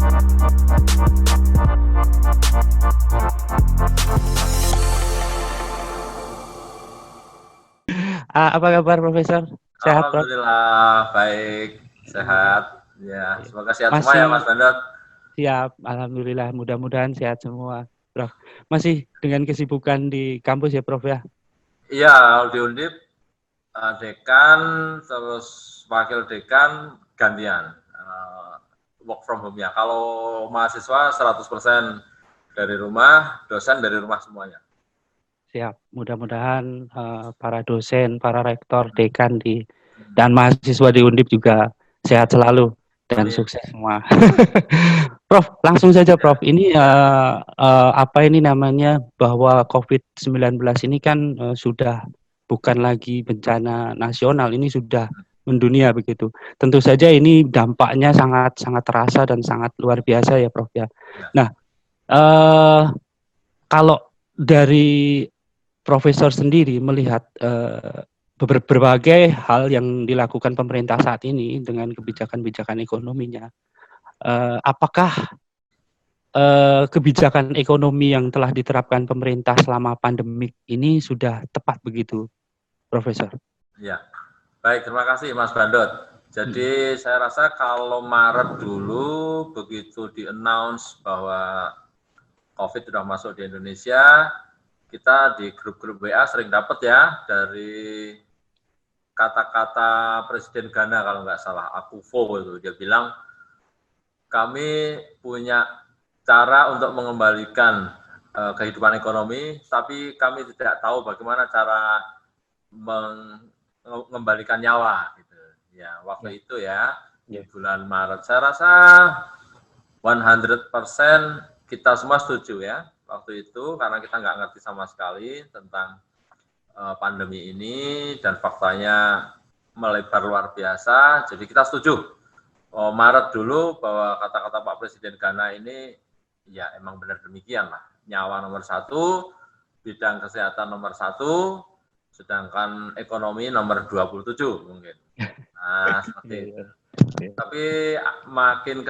Apa kabar Profesor? Sehat, Prof? Alhamdulillah, baik, sehat. Ya, semoga sehat semua ya, Mas Masih Bandot. siap, Alhamdulillah. Mudah-mudahan sehat semua, Prof. Masih dengan kesibukan di kampus ya, Prof ya? Iya, di Undip, dekan, terus wakil dekan, gantian. Work from home-nya. Kalau mahasiswa 100% dari rumah, dosen dari rumah semuanya. Siap. Mudah-mudahan para dosen, para rektor, dekan dan mahasiswa di Undip juga sehat selalu dan Amin. sukses semua. Prof, langsung saja Prof. Ya, Ini ya. apa ini namanya bahwa COVID-19 ini kan sudah bukan lagi bencana nasional, ini sudah mendunia begitu. Tentu saja ini dampaknya sangat sangat terasa dan sangat luar biasa ya Prof ya. Ya. Nah, kalau dari Profesor sendiri melihat berbagai hal yang dilakukan pemerintah saat ini dengan kebijakan-kebijakan ekonominya, apakah kebijakan ekonomi yang telah diterapkan pemerintah selama pandemik ini sudah tepat begitu, Profesor? Ya, baik, terima kasih Mas Bandot. Jadi saya rasa kalau Maret dulu begitu di-announce bahwa COVID sudah masuk di Indonesia, kita di grup-grup WA sering dapat ya dari kata-kata Presiden Ghana kalau nggak salah, Akufo itu. Dia bilang, kami punya cara untuk mengembalikan kehidupan ekonomi, tapi kami tidak tahu bagaimana cara mengembalikan nyawa. Gitu. Ya, waktu itu ya, di bulan Maret. Saya rasa 100% kita semua setuju ya waktu itu karena kita nggak ngerti sama sekali tentang pandemi ini dan faktanya melebar luar biasa. Jadi kita setuju Maret dulu bahwa kata-kata Pak Presiden Ghana ini ya emang benar demikian lah. Nyawa nomor 1, bidang kesehatan nomor 1, sedangkan ekonomi nomor 27 mungkin. Nah, seperti itu. Tapi makin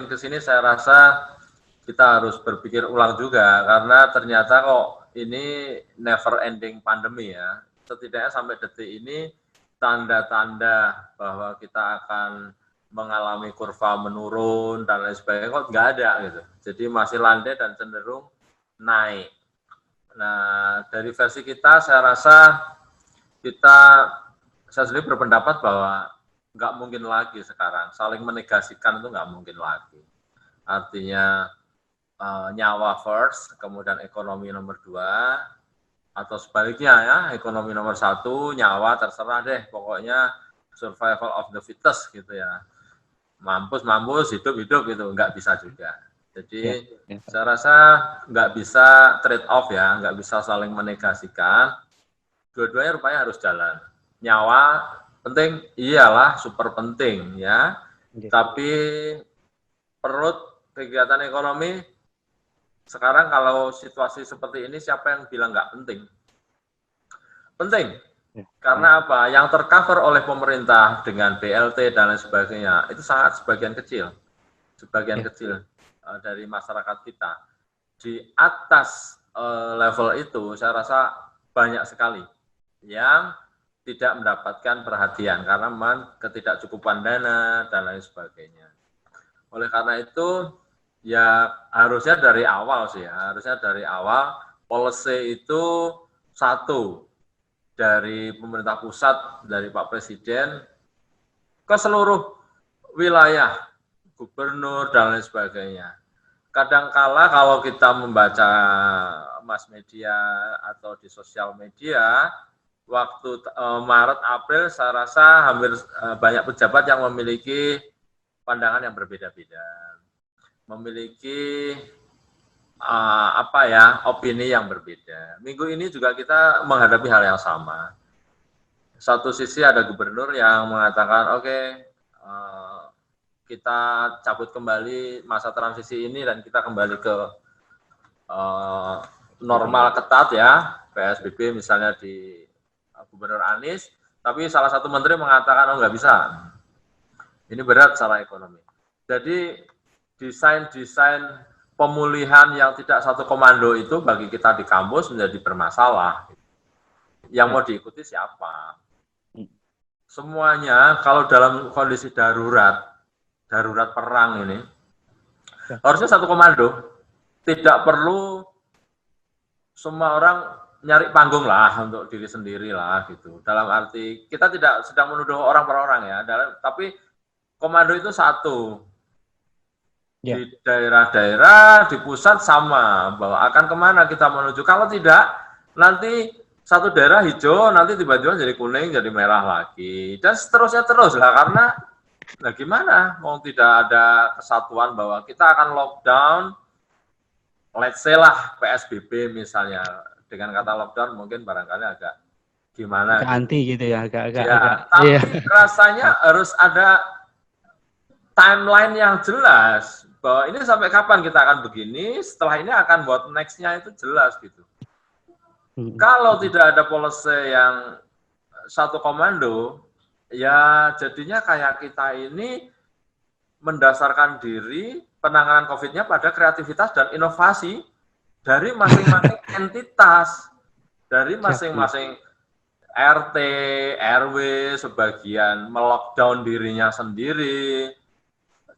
kesini saya rasa kita harus berpikir ulang juga karena ternyata kok ini never ending pandemi ya. Setidaknya sampai detik ini tanda-tanda bahwa kita akan mengalami kurva menurun dan lain sebagainya kok nggak ada gitu. Jadi masih landai dan cenderung naik. Nah, dari versi kita saya rasa saya sendiri berpendapat bahwa nggak mungkin lagi sekarang, saling menegasikan itu nggak mungkin lagi. Artinya nyawa first, kemudian ekonomi nomor 2, atau sebaliknya ya, ekonomi nomor 1, nyawa terserah deh, pokoknya survival of the fittest gitu ya. Mampus, hidup gitu, nggak bisa juga. Jadi saya rasa nggak bisa trade off ya, nggak bisa saling menegasikan. Dua-duanya rupanya harus jalan. Nyawa penting, iyalah super penting ya. Tapi perut kegiatan ekonomi sekarang kalau situasi seperti ini siapa yang bilang nggak penting? Penting. Karena apa? Yang tercover oleh pemerintah dengan BLT dan lain sebagainya itu sangat sebagian kecil dari masyarakat kita. Di atas level itu saya rasa banyak sekali yang tidak mendapatkan perhatian karena memang ketidakcukupan dana dan lain sebagainya. Oleh karena itu ya harusnya dari awal policy itu satu dari pemerintah pusat, dari Pak Presiden ke seluruh wilayah, gubernur dan lain sebagainya. Kadangkala kalau kita membaca mass media atau di sosial media, waktu Maret April saya rasa hampir banyak pejabat yang memiliki pandangan yang berbeda-beda, memiliki opini yang berbeda. Minggu ini juga kita menghadapi hal yang sama. Satu sisi ada gubernur yang mengatakan, oke, kita cabut kembali masa transisi ini dan kita kembali ke normal ketat ya, PSBB misalnya di Gubernur Anies, tapi salah satu menteri mengatakan, oh nggak bisa, ini berat secara ekonomi. Jadi desain pemulihan yang tidak satu komando itu bagi kita di kampus menjadi bermasalah. Yang mau diikuti siapa? Semuanya kalau dalam kondisi darurat perang ini, harusnya satu komando. Tidak perlu semua orang nyari panggung lah untuk diri sendiri lah gitu. Dalam arti kita tidak sedang menuduh orang per orang ya, tapi komando itu satu. Di daerah-daerah, di pusat sama bahwa akan kemana kita menuju. Kalau tidak, nanti satu daerah hijau, nanti tiba-tiba jadi kuning, jadi merah lagi. Dan seterusnya terus lah, karena nah gimana? Mau tidak ada kesatuan bahwa kita akan lockdown, let's say lah PSBB misalnya. Dengan kata lockdown mungkin barangkali agak gimana. Agak anti gitu ya, agak. Tapi rasanya harus ada timeline yang jelas. Bahwa ini sampai kapan kita akan begini, setelah ini akan buat next-nya itu jelas gitu. Kalau tidak ada policy yang satu komando, ya jadinya kayak kita ini mendasarkan diri penanganan COVID-nya pada kreativitas dan inovasi dari masing-masing entitas, dari masing-masing RT, RW, sebagian melockdown dirinya sendiri,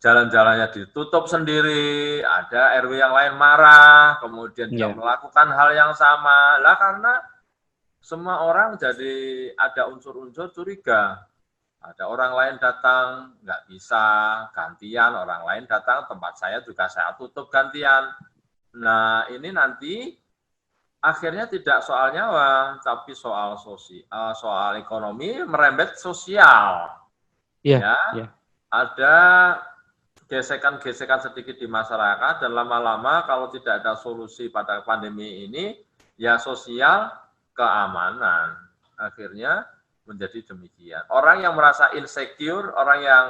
jalan-jalannya ditutup sendiri, ada RW yang lain marah, kemudian dia melakukan hal yang sama. Lah karena semua orang jadi ada unsur-unsur curiga. Ada orang lain datang, nggak bisa, gantian, orang lain datang, tempat saya juga saya tutup gantian. Nah ini nanti akhirnya tidak soal nyawa, tapi soal sosial, soal ekonomi merembet sosial. Ada gesekan-gesekan sedikit di masyarakat dan lama-lama kalau tidak ada solusi pada pandemi ini, ya sosial keamanan. Akhirnya menjadi demikian. Orang yang merasa insecure, orang yang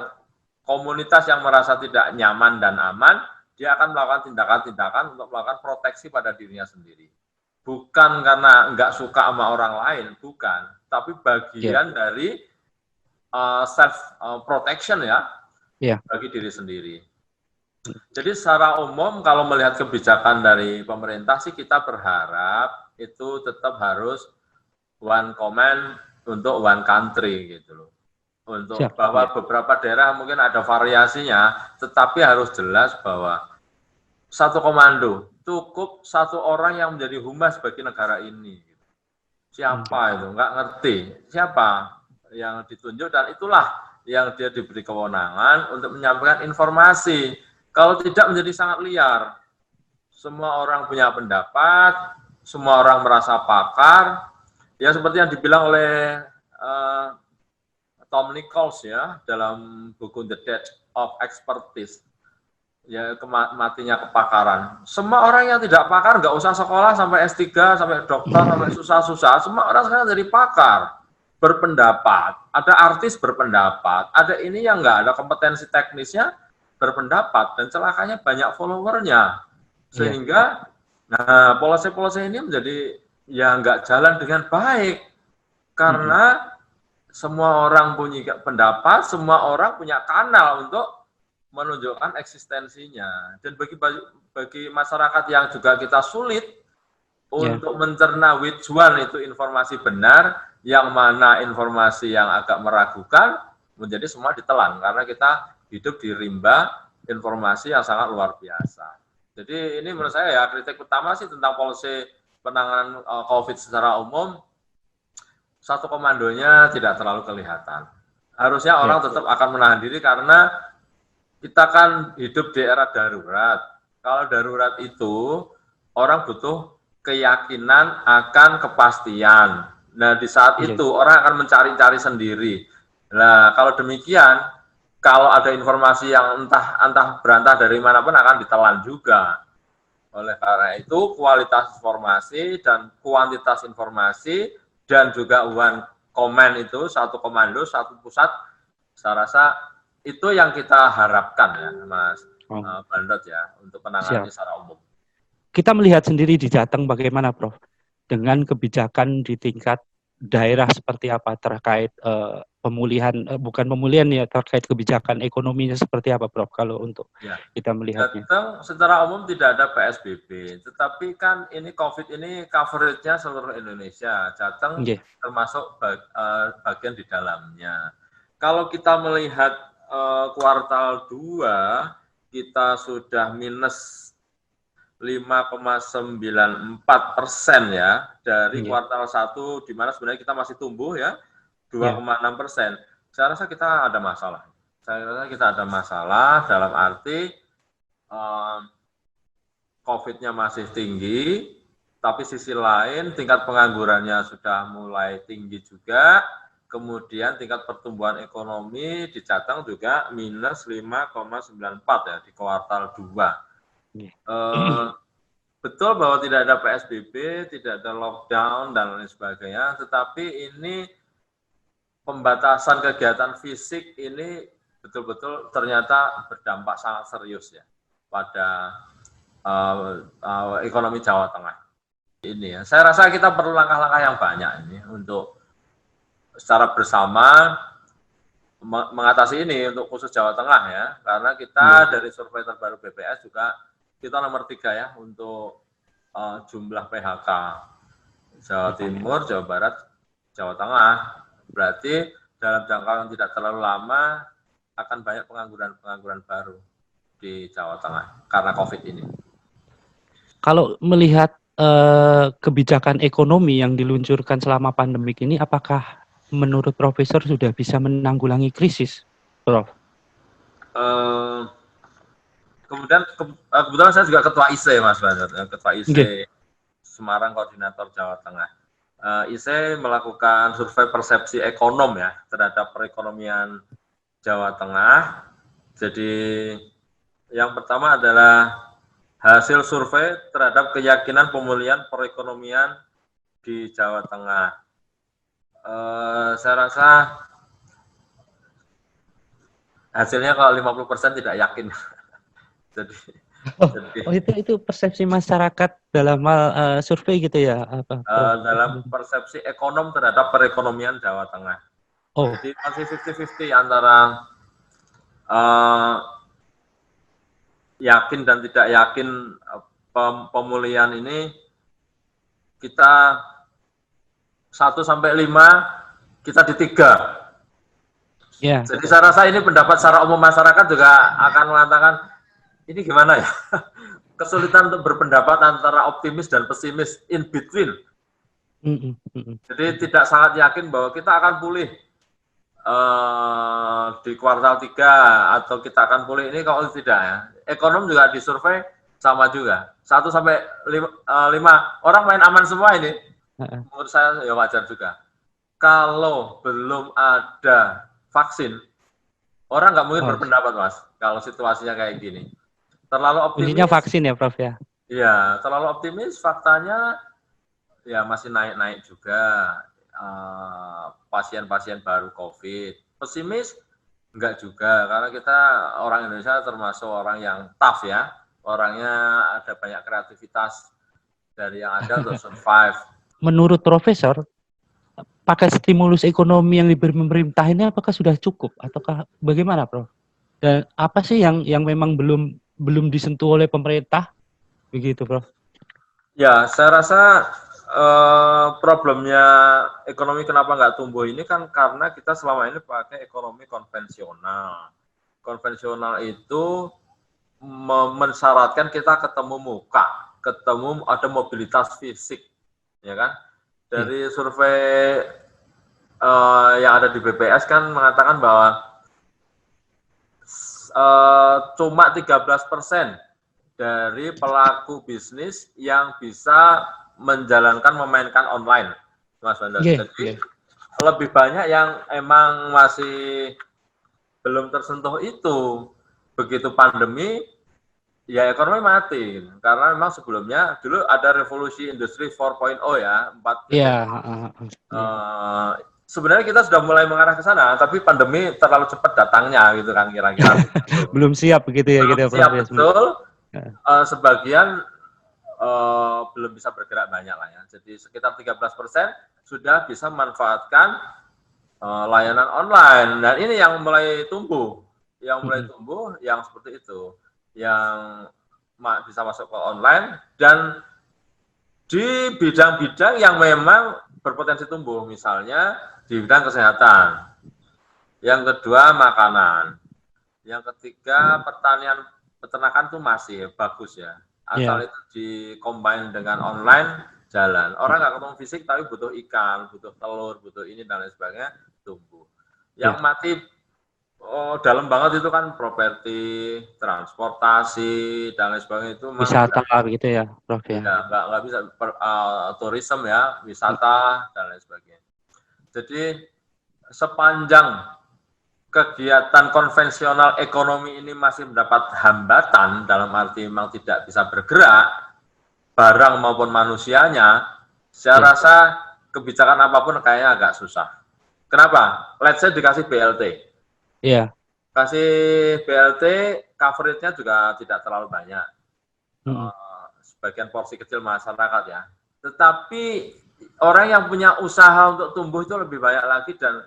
komunitas yang merasa tidak nyaman dan aman, dia akan melakukan tindakan-tindakan untuk melakukan proteksi pada dirinya sendiri. Bukan karena nggak suka sama orang lain, bukan. Tapi bagian dari self-protection bagi diri sendiri. Jadi secara umum kalau melihat kebijakan dari pemerintah sih kita berharap itu tetap harus one command untuk one country gitu loh. Untuk bahwa beberapa daerah mungkin ada variasinya, tetapi harus jelas bahwa satu komando, cukup satu orang yang menjadi humas bagi negara ini. Siapa itu? Nggak ngerti. Siapa yang ditunjuk dan itulah yang dia diberi kewenangan untuk menyampaikan informasi. Kalau tidak menjadi sangat liar. Semua orang punya pendapat, semua orang merasa pakar. Ya seperti yang dibilang oleh Tom Nichols ya dalam buku The Death of Expertise. Ya matinya kepakaran. Semua orang yang tidak pakar nggak usah sekolah sampai S3, sampai dokter, sampai susah-susah. Semua orang sekarang jadi pakar. Berpendapat, ada artis berpendapat, ada ini yang nggak ada kompetensi teknisnya berpendapat dan celakanya banyak followernya sehingga nah policy-policy ini menjadi ya nggak jalan dengan baik karena semua orang punya pendapat, semua orang punya kanal untuk menunjukkan eksistensinya dan bagi masyarakat yang juga kita sulit untuk mencerna which one itu informasi benar, yang mana informasi yang agak meragukan, menjadi semua ditelan karena kita hidup di rimba informasi yang sangat luar biasa. Jadi ini menurut saya ya kritik utama sih tentang policy penanganan COVID secara umum, satu komandonya tidak terlalu kelihatan. Harusnya orang tetap akan menahan diri karena kita kan hidup di era darurat. Kalau darurat itu orang butuh keyakinan akan kepastian. Nah, di saat itu orang akan mencari-cari sendiri. Nah, kalau demikian, kalau ada informasi yang entah berantah dari manapun akan ditelan juga. Oleh karena itu, kualitas informasi dan kuantitas informasi dan juga one command itu, satu komando, satu pusat, saya rasa itu yang kita harapkan ya, Mas Bandot ya, untuk penanganan secara umum. Kita melihat sendiri di Jateng bagaimana, Prof, dengan kebijakan di tingkat daerah seperti apa terkait pemulihan, bukan pemulihan ya, terkait kebijakan ekonominya seperti apa, Prof, kalau untuk Ya, kita melihatnya? Jateng secara umum tidak ada PSBB, tetapi kan ini COVID ini coverage-nya seluruh Indonesia. Jateng Nggih. termasuk bagian di dalamnya. Kalau kita melihat kuartal 2, kita sudah minus 5,94% ya, dari Nggih. kuartal 1, di mana sebenarnya kita masih tumbuh ya, Iya. 2,6%. Saya rasa kita ada masalah. Saya rasa kita ada masalah dalam arti COVID-nya masih tinggi, tapi sisi lain tingkat penganggurannya sudah mulai tinggi juga, kemudian tingkat pertumbuhan ekonomi di Jateng juga minus 5,94 ya di kuartal 2. Betul bahwa tidak ada PSBB, tidak ada lockdown, dan lain sebagainya, tetapi ini pembatasan kegiatan fisik ini betul-betul ternyata berdampak sangat serius ya pada ekonomi Jawa Tengah. Ini ya, saya rasa kita perlu langkah-langkah yang banyak ini untuk secara bersama mengatasi ini untuk khusus Jawa Tengah ya, karena kita dari survei terbaru BPS juga kita nomor 3 ya untuk jumlah PHK Jawa Timur, Jawa Barat, Jawa Tengah. Berarti dalam jangka yang tidak terlalu lama akan banyak pengangguran baru di Jawa Tengah karena COVID ini. Kalau melihat kebijakan ekonomi yang diluncurkan selama pandemik ini, apakah menurut Profesor sudah bisa menanggulangi krisis, Prof? Kemudian kebetulan saya juga ketua IC, Mas Bandar, ketua IC Semarang, koordinator Jawa Tengah. IC melakukan survei persepsi ekonom ya terhadap perekonomian Jawa Tengah. Jadi yang pertama adalah hasil survei terhadap keyakinan pemulihan perekonomian di Jawa Tengah. Saya rasa hasilnya kalau 50% tidak yakin. Jadi itu persepsi masyarakat dalam hal survei gitu ya, apa? Dalam persepsi ekonom terhadap perekonomian Jawa Tengah. Jadi masih 50-50 antara yakin dan tidak yakin pemulihan ini. Kita 1 sampai 5, kita di 3. Yeah. Jadi saya rasa ini pendapat secara umum masyarakat juga akan mengatakan ini gimana ya, kesulitan untuk berpendapat antara optimis dan pesimis, in between. Jadi tidak sangat yakin bahwa kita akan pulih di kuartal 3 atau kita akan pulih ini, kalau tidak ya. Ekonom juga disurvei sama juga, 1 sampai 5 orang main aman semua ini. Menurut saya ya wajar juga. Kalau belum ada vaksin, orang nggak mungkin berpendapat, Mas, kalau situasinya kayak gini. Terlalu optimis. Intinya vaksin ya, Prof ya? Iya, terlalu optimis, faktanya ya masih naik-naik juga pasien-pasien baru COVID. Pesimis enggak juga, karena kita orang Indonesia termasuk orang yang tough ya, orangnya ada banyak kreativitas dari yang ada untuk survive. Menurut Profesor, pakai stimulus ekonomi yang diberi pemerintah ini apakah sudah cukup ataukah bagaimana, Prof? Dan apa sih yang memang belum disentuh oleh pemerintah, begitu, Prof? Ya, saya rasa problemnya ekonomi kenapa nggak tumbuh ini kan karena kita selama ini pakai ekonomi konvensional. Konvensional itu mensyaratkan kita ketemu muka, ketemu ada mobilitas fisik, ya kan? Dari survei yang ada di BPS kan mengatakan bahwa cuma 13% dari pelaku bisnis yang bisa menjalankan, memainkan online, Mas Bandar. Jadi lebih banyak yang emang masih belum tersentuh itu. Begitu pandemi, ya ekonomi mati. Karena memang sebelumnya dulu ada revolusi industri 4.0 ya, 4. Sebenarnya kita sudah mulai mengarah ke sana, tapi pandemi terlalu cepat datangnya gitu kan kira-kira. Belum siap begitu ya, belum gitu, siap, betul. Sebagian belum bisa bergerak banyak lah ya. Jadi sekitar 13% sudah bisa memanfaatkan layanan online. Dan ini yang mulai tumbuh, yang seperti itu, yang bisa masuk ke online dan di bidang-bidang yang memang berpotensi tumbuh, misalnya di bidang kesehatan. Yang kedua makanan. Yang ketiga peternakan itu masih bagus ya. Asal itu di-combine dengan online, jalan. Orang nggak ketemu fisik tapi butuh ikan, butuh telur, butuh ini dan lain sebagainya, tumbuh. Yang mati dalam banget itu kan properti, transportasi dan lain sebagainya itu wisata gitu ya, Prof ya. Ya, nggak bisa tourism ya, wisata dan lain sebagainya. Jadi sepanjang kegiatan konvensional ekonomi ini masih mendapat hambatan dalam arti memang tidak bisa bergerak, barang maupun manusianya, saya rasa kebijakan apapun kayaknya agak susah. Kenapa? Let's say dikasih BLT. Iya. Kasih BLT, coverage-nya juga tidak terlalu banyak. Sebagian porsi kecil masyarakat ya. Tetapi orang yang punya usaha untuk tumbuh itu lebih banyak lagi dan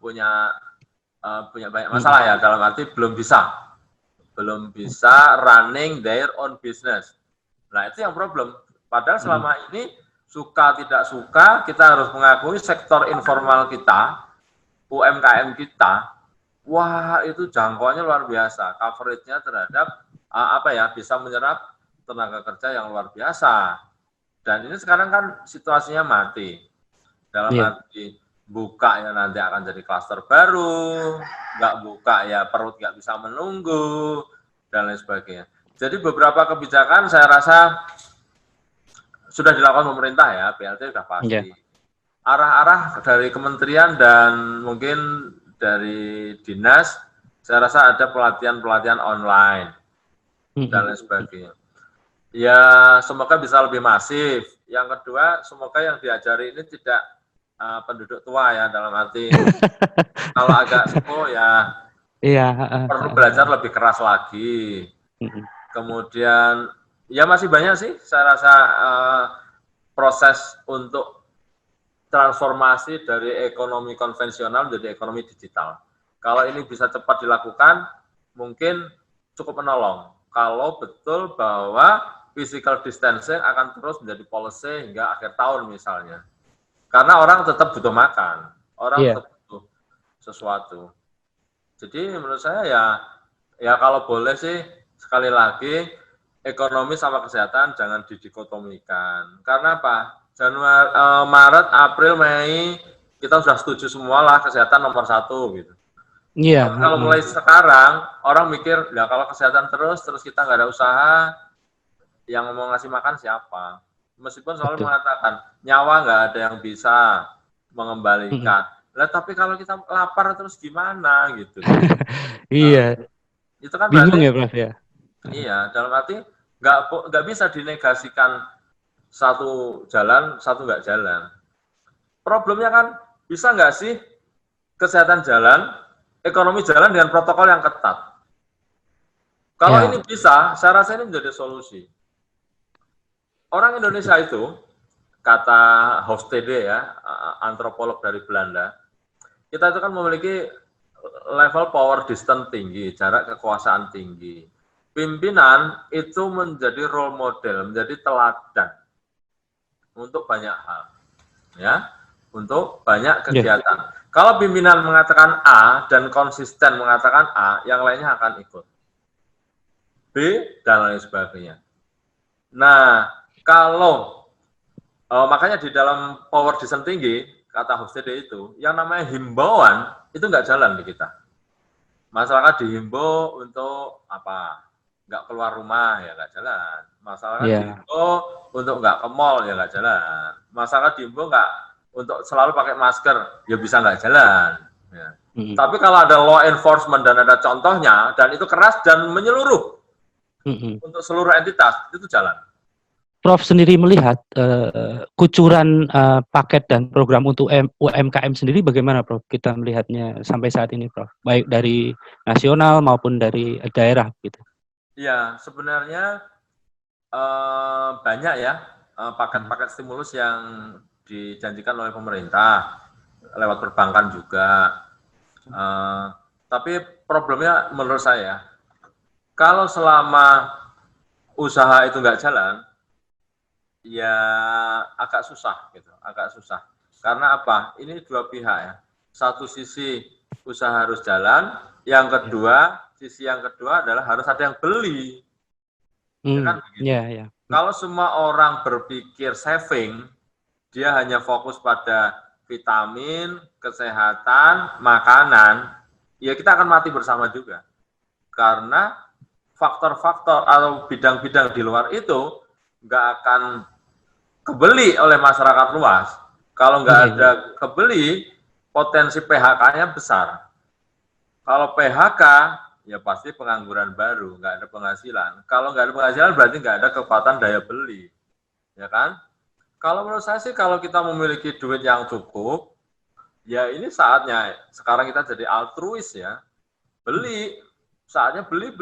punya banyak masalah ya, dalam arti belum bisa running their own business. Nah itu yang problem. Padahal selama ini suka tidak suka kita harus mengakui sektor informal kita, UMKM kita, wah itu jangkauannya luar biasa, coverage-nya terhadap bisa menyerap tenaga kerja yang luar biasa. Dan ini sekarang kan situasinya mati. Dalam arti buka ya nanti akan jadi klaster baru, nggak buka ya perut nggak bisa menunggu, dan lain sebagainya. Jadi beberapa kebijakan saya rasa sudah dilakukan pemerintah ya, BLT sudah pasti. Arah-arah dari kementerian dan mungkin dari dinas, saya rasa ada pelatihan-pelatihan online, dan lain sebagainya. Ya, semoga bisa lebih masif. Yang kedua, semoga yang diajari ini tidak penduduk tua ya, dalam arti kalau agak sepuh ya perlu belajar lebih keras lagi. Kemudian ya masih banyak sih saya rasa proses untuk transformasi dari ekonomi konvensional menjadi ekonomi digital. Kalau ini bisa cepat dilakukan, mungkin cukup menolong. Kalau betul bahwa physical distancing akan terus menjadi policy hingga akhir tahun misalnya. Karena orang tetap butuh makan, orang tetap butuh sesuatu. Jadi menurut saya ya kalau boleh sih sekali lagi ekonomi sama kesehatan jangan didikotomikan. Karena apa? Januari, Maret, April, Mei kita sudah setuju semua lah kesehatan nomor 1 gitu. Tapi kalau mulai sekarang orang mikir, ya kalau kesehatan terus kita nggak ada usaha, yang mau ngasih makan siapa? Meskipun selalu mengatakan nyawa nggak ada yang bisa mengembalikan. Lah tapi kalau kita lapar terus gimana gitu? Iya. Itu kan bingung berarti, ya Prof ya. Iya, dalam arti nggak bisa dinegasikan satu jalan, satu nggak jalan. Problemnya kan bisa nggak sih kesehatan jalan, ekonomi jalan dengan protokol yang ketat. Kalau ini bisa, saya rasa ini menjadi solusi. Orang Indonesia itu, kata Hofstede ya, antropolog dari Belanda, kita itu kan memiliki level power distance tinggi, jarak kekuasaan tinggi. Pimpinan itu menjadi role model, menjadi teladan untuk banyak hal, ya, untuk banyak kegiatan. Kalau pimpinan mengatakan A dan konsisten mengatakan A, yang lainnya akan ikut. B dan lain sebagainya. Nah, kalau makanya di dalam power distance tinggi, kata Hofstede itu, yang namanya himbauan itu nggak jalan di kita. Masyarakat dihimbau untuk apa? Nggak keluar rumah ya nggak jalan. Masyarakat dihimbau untuk nggak ke mall ya nggak jalan. Masyarakat dihimbau nggak untuk selalu pakai masker ya bisa nggak jalan. Ya. Tapi kalau ada law enforcement dan ada contohnya dan itu keras dan menyeluruh untuk seluruh entitas itu jalan. Prof sendiri melihat kucuran paket dan program untuk UMKM sendiri bagaimana Prof? Kita melihatnya sampai saat ini Prof, baik dari nasional maupun dari daerah gitu. Iya, sebenarnya banyak ya paket-paket stimulus yang dijanjikan oleh pemerintah. lewat perbankan juga. Tapi problemnya menurut saya, kalau selama usaha itu nggak jalan, ya agak susah gitu, agak susah. Karena apa? Ini dua pihak ya. Satu sisi usaha harus jalan, yang kedua, sisi yang kedua adalah harus ada yang beli. Ya kan begitu. Kalau semua orang berpikir saving, dia hanya fokus pada vitamin, kesehatan, makanan, ya kita akan mati bersama juga. Karena faktor-faktor atau bidang-bidang di luar itu nggak akan kebeli oleh masyarakat luas. Kalau nggak ada kebeli, potensi PHK-nya besar. Kalau PHK, ya pasti pengangguran baru, nggak ada penghasilan. Kalau nggak ada penghasilan berarti nggak ada kekuatan daya beli, ya kan? Kalau menurut saya sih kalau kita memiliki duit yang cukup, ya ini saatnya. Sekarang kita jadi altruis ya, beli. Saatnya beli.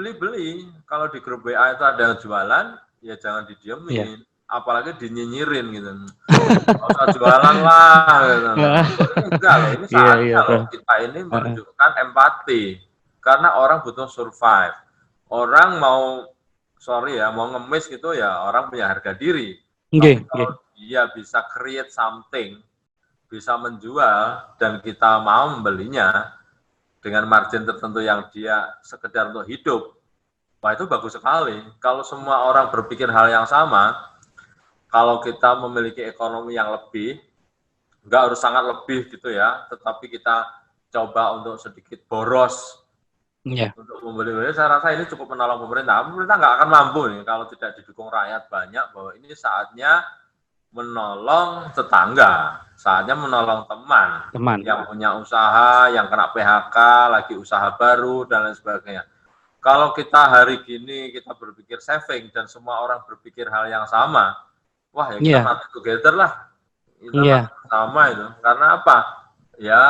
Kalau di grup WA itu ada yang jualan, ya jangan didiemin. Apalagi dinyinyirin gitu. Nggak usah jualan lah. Gitu. Enggak loh, ini saatnya loh kita ini menunjukkan empati. Karena orang butuh survive. Orang mau, mau ngemis gitu ya orang punya harga diri. Tapi kalau dia bisa create something, bisa menjual, dan kita mau membelinya, dengan margin tertentu yang dia sekedar untuk hidup, wah itu bagus sekali. Kalau semua orang berpikir hal yang sama, kalau kita memiliki ekonomi yang lebih, nggak harus sangat lebih gitu ya, tetapi kita coba untuk sedikit boros untuk membeli, saya rasa ini cukup menolong pemerintah. Pemerintah nggak akan mampu nih kalau tidak didukung rakyat banyak, bahwa ini saatnya menolong tetangga, saatnya menolong teman yang punya usaha, yang kena PHK, lagi usaha baru, dan lain sebagainya. Kalau kita hari gini, kita berpikir saving, dan semua orang berpikir hal yang sama, wah ya kita mati together lah. Itu sama itu. Karena apa? Ya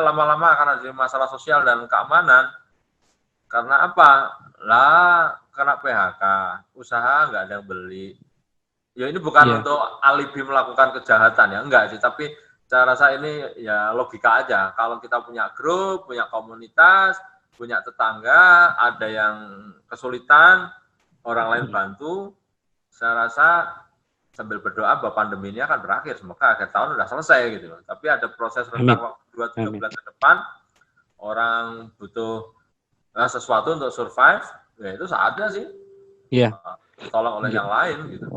lama-lama akan ada masalah sosial dan keamanan. Karena apa? Lah, kena PHK, usaha nggak ada yang beli. Ya ini bukan untuk alibi melakukan kejahatan ya, enggak sih, tapi saya rasa ini ya logika aja. Kalau kita punya grup, punya komunitas, punya tetangga, ada yang kesulitan, orang lain bantu, saya rasa sambil berdoa bahwa pandemi ini akan berakhir, semoga akhir tahun sudah selesai gitu. Tapi ada proses rentang waktu 2-3 bulan ke depan, orang butuh sesuatu untuk survive, ya itu saatnya sih. Tolong oleh yang lain gitu.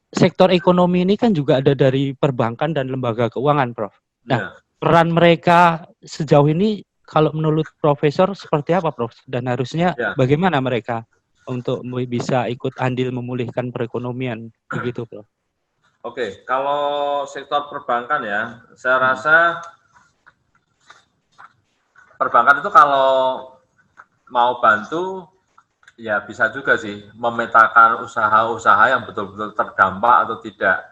Sektor ekonomi ini kan juga ada dari perbankan dan lembaga keuangan, Prof. Nah, peran mereka sejauh ini kalau menurut Profesor seperti apa, Prof? Dan harusnya bagaimana mereka untuk bisa ikut andil memulihkan perekonomian, begitu, Prof? Oke, kalau sektor perbankan ya, saya rasa perbankan itu kalau mau bantu, ya bisa juga sih memetakan usaha-usaha yang betul-betul terdampak atau tidak.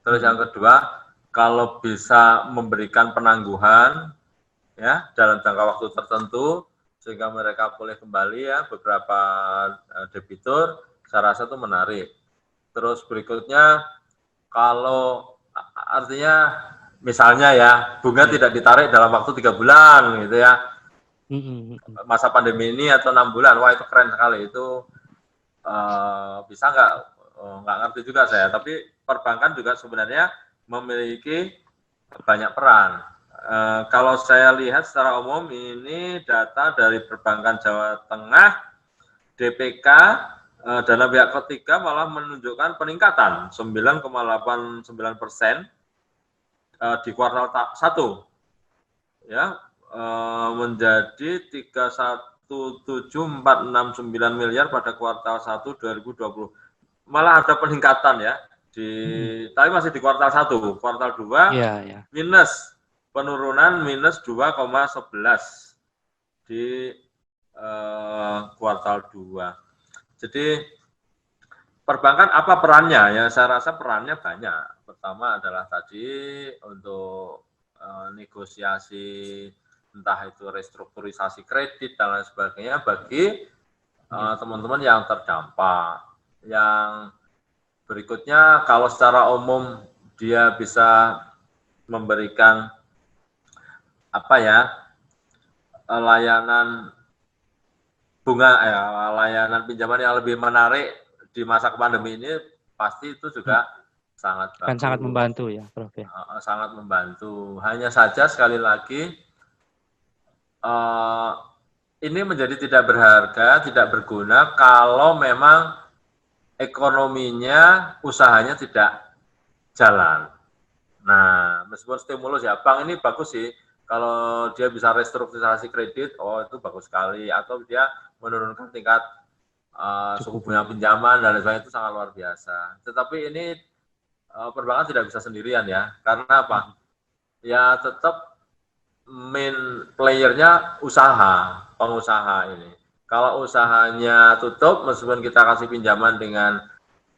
Terus yang kedua, kalau bisa memberikan penangguhan ya dalam jangka waktu tertentu sehingga mereka boleh kembali ya beberapa debitur, saya rasa itu menarik. Terus berikutnya kalau artinya misalnya ya bunga tidak ditarik dalam waktu 3 bulan gitu ya. Masa pandemi ini atau 6 bulan, wah itu keren sekali. Itu bisa nggak ngerti juga saya, tapi perbankan juga sebenarnya memiliki banyak peran. Kalau saya lihat secara umum ini data dari perbankan Jawa Tengah, DPK, dana pihak ketiga malah menunjukkan peningkatan 9,89% di kuartal 1 ya, menjadi 317.469 miliar pada kuartal 1 2020. Malah ada peningkatan ya, tapi masih di kuartal 1. Kuartal 2 minus, penurunan minus 2,11 di kuartal 2. Jadi perbankan apa perannya? Ya saya rasa perannya banyak. Pertama adalah tadi untuk negosiasi, entah itu restrukturisasi kredit dan lain sebagainya bagi teman-teman yang terdampak. Yang berikutnya kalau secara umum dia bisa memberikan apa ya, layanan bunga, layanan pinjaman yang lebih menarik di masa pandemi ini, pasti itu juga sangat Kan sangat bagus. membantu ya, Prof ya. Sangat membantu. Hanya saja sekali lagi ini menjadi tidak berharga, tidak berguna kalau memang ekonominya, usahanya tidak jalan. Nah, meskipun stimulus ya, bank ini bagus sih. Kalau dia bisa restrukturisasi kredit, oh itu bagus sekali. Atau dia menurunkan tingkat suku bunga pinjaman dan lain sebagainya, itu sangat luar biasa. Tetapi ini perbankan tidak bisa sendirian ya. Karena apa? Ya tetap main playernya usaha, pengusaha ini. Kalau usahanya tutup, meskipun kita kasih pinjaman dengan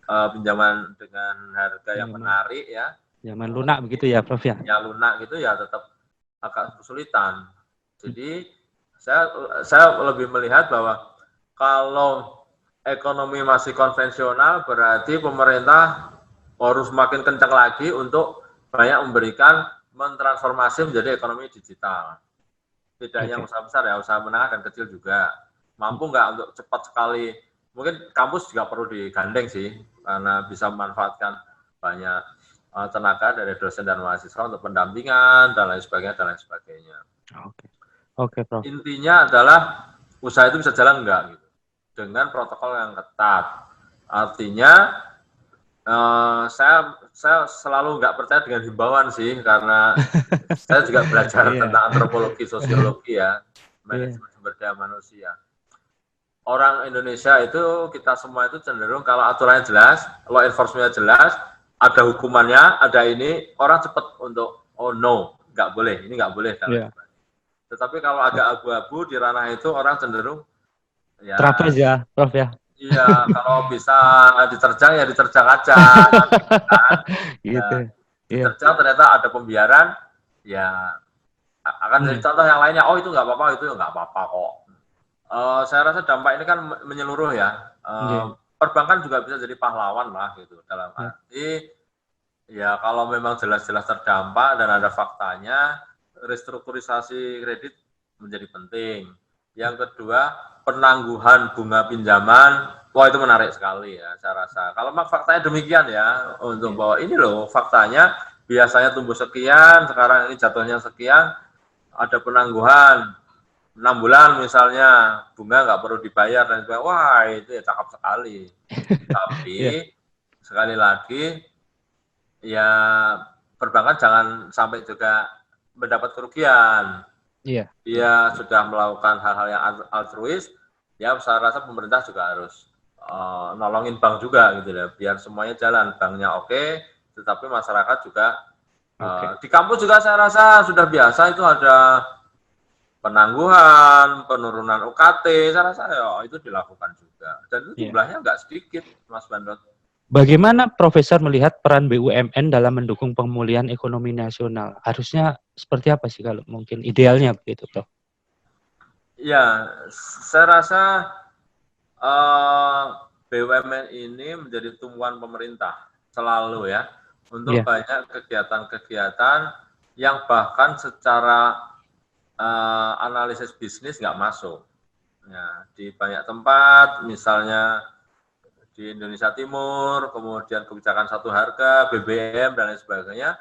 pinjaman dengan harga yang menarik ya, pinjaman lunak begitu ya, Prof ya. Ya lunak gitu ya tetap agak kesulitan. Jadi saya lebih melihat bahwa kalau ekonomi masih konvensional, berarti pemerintah harus makin kencang lagi untuk banyak memberikan mentransformasi menjadi ekonomi digital. Tidak yang usaha besar ya, usaha menengah dan kecil juga. Mampu nggak untuk cepat sekali? Mungkin kampus juga perlu digandeng sih, karena bisa memanfaatkan banyak tenaga dari dosen dan mahasiswa untuk pendampingan dan lain sebagainya dan lain sebagainya. Oke, Prof. Intinya adalah usaha itu bisa jalan enggak gitu, dengan protokol yang ketat. Artinya saya selalu nggak percaya dengan himbauan sih, karena saya juga belajar tentang antropologi, sosiologi ya, manajemen sumber daya manusia. Orang Indonesia itu, kita semua itu cenderung kalau aturannya jelas, law enforcement-nya jelas, ada hukumannya, ada ini, orang cepat untuk, oh no, nggak boleh, ini nggak boleh. Tetapi kalau agak abu-abu di ranah itu, orang cenderung, ya, terapes ya, Prof ya. Iya, kalau bisa diterjang ya diterjang aja. Kan? Gitu. Diterjang ternyata ada pembiaran, ya akan jadi contoh yang lainnya. Oh itu nggak apa-apa, itu nggak apa-apa kok. Saya rasa dampak ini kan menyeluruh ya. Perbankan juga bisa jadi pahlawan lah gitu. Dalam arti, ya kalau memang jelas-jelas terdampak dan ada faktanya, restrukturisasi kredit menjadi penting. Yang kedua, penangguhan bunga pinjaman, wah itu menarik sekali ya saya rasa. Kalau memang faktanya demikian ya, untuk bahwa ini loh faktanya biasanya tumbuh sekian, sekarang ini jatuhnya sekian, ada penangguhan 6 bulan misalnya, bunga nggak perlu dibayar dan sebagainya, wah itu ya cakep sekali. Tapi sekali lagi, ya perbankan jangan sampai juga mendapat kerugian. Dia sudah melakukan hal-hal yang altruis, ya saya rasa pemerintah juga harus nolongin bank juga gitu ya, biar semuanya jalan, banknya oke, tetapi masyarakat juga di kampus juga saya rasa sudah biasa itu ada penangguhan, penurunan UKT, saya rasa ya itu dilakukan juga, dan itu jumlahnya nggak sedikit, Mas Bandot. Bagaimana Profesor melihat peran BUMN dalam mendukung pemulihan ekonomi nasional? Harusnya seperti apa sih kalau mungkin idealnya begitu, Prof? Ya, saya rasa BUMN ini menjadi tumpuan pemerintah selalu ya, untuk banyak kegiatan-kegiatan yang bahkan secara analisis bisnis nggak masuk. Ya, di banyak tempat, misalnya di Indonesia Timur, kemudian kebijakan satu harga, BBM, dan lain sebagainya,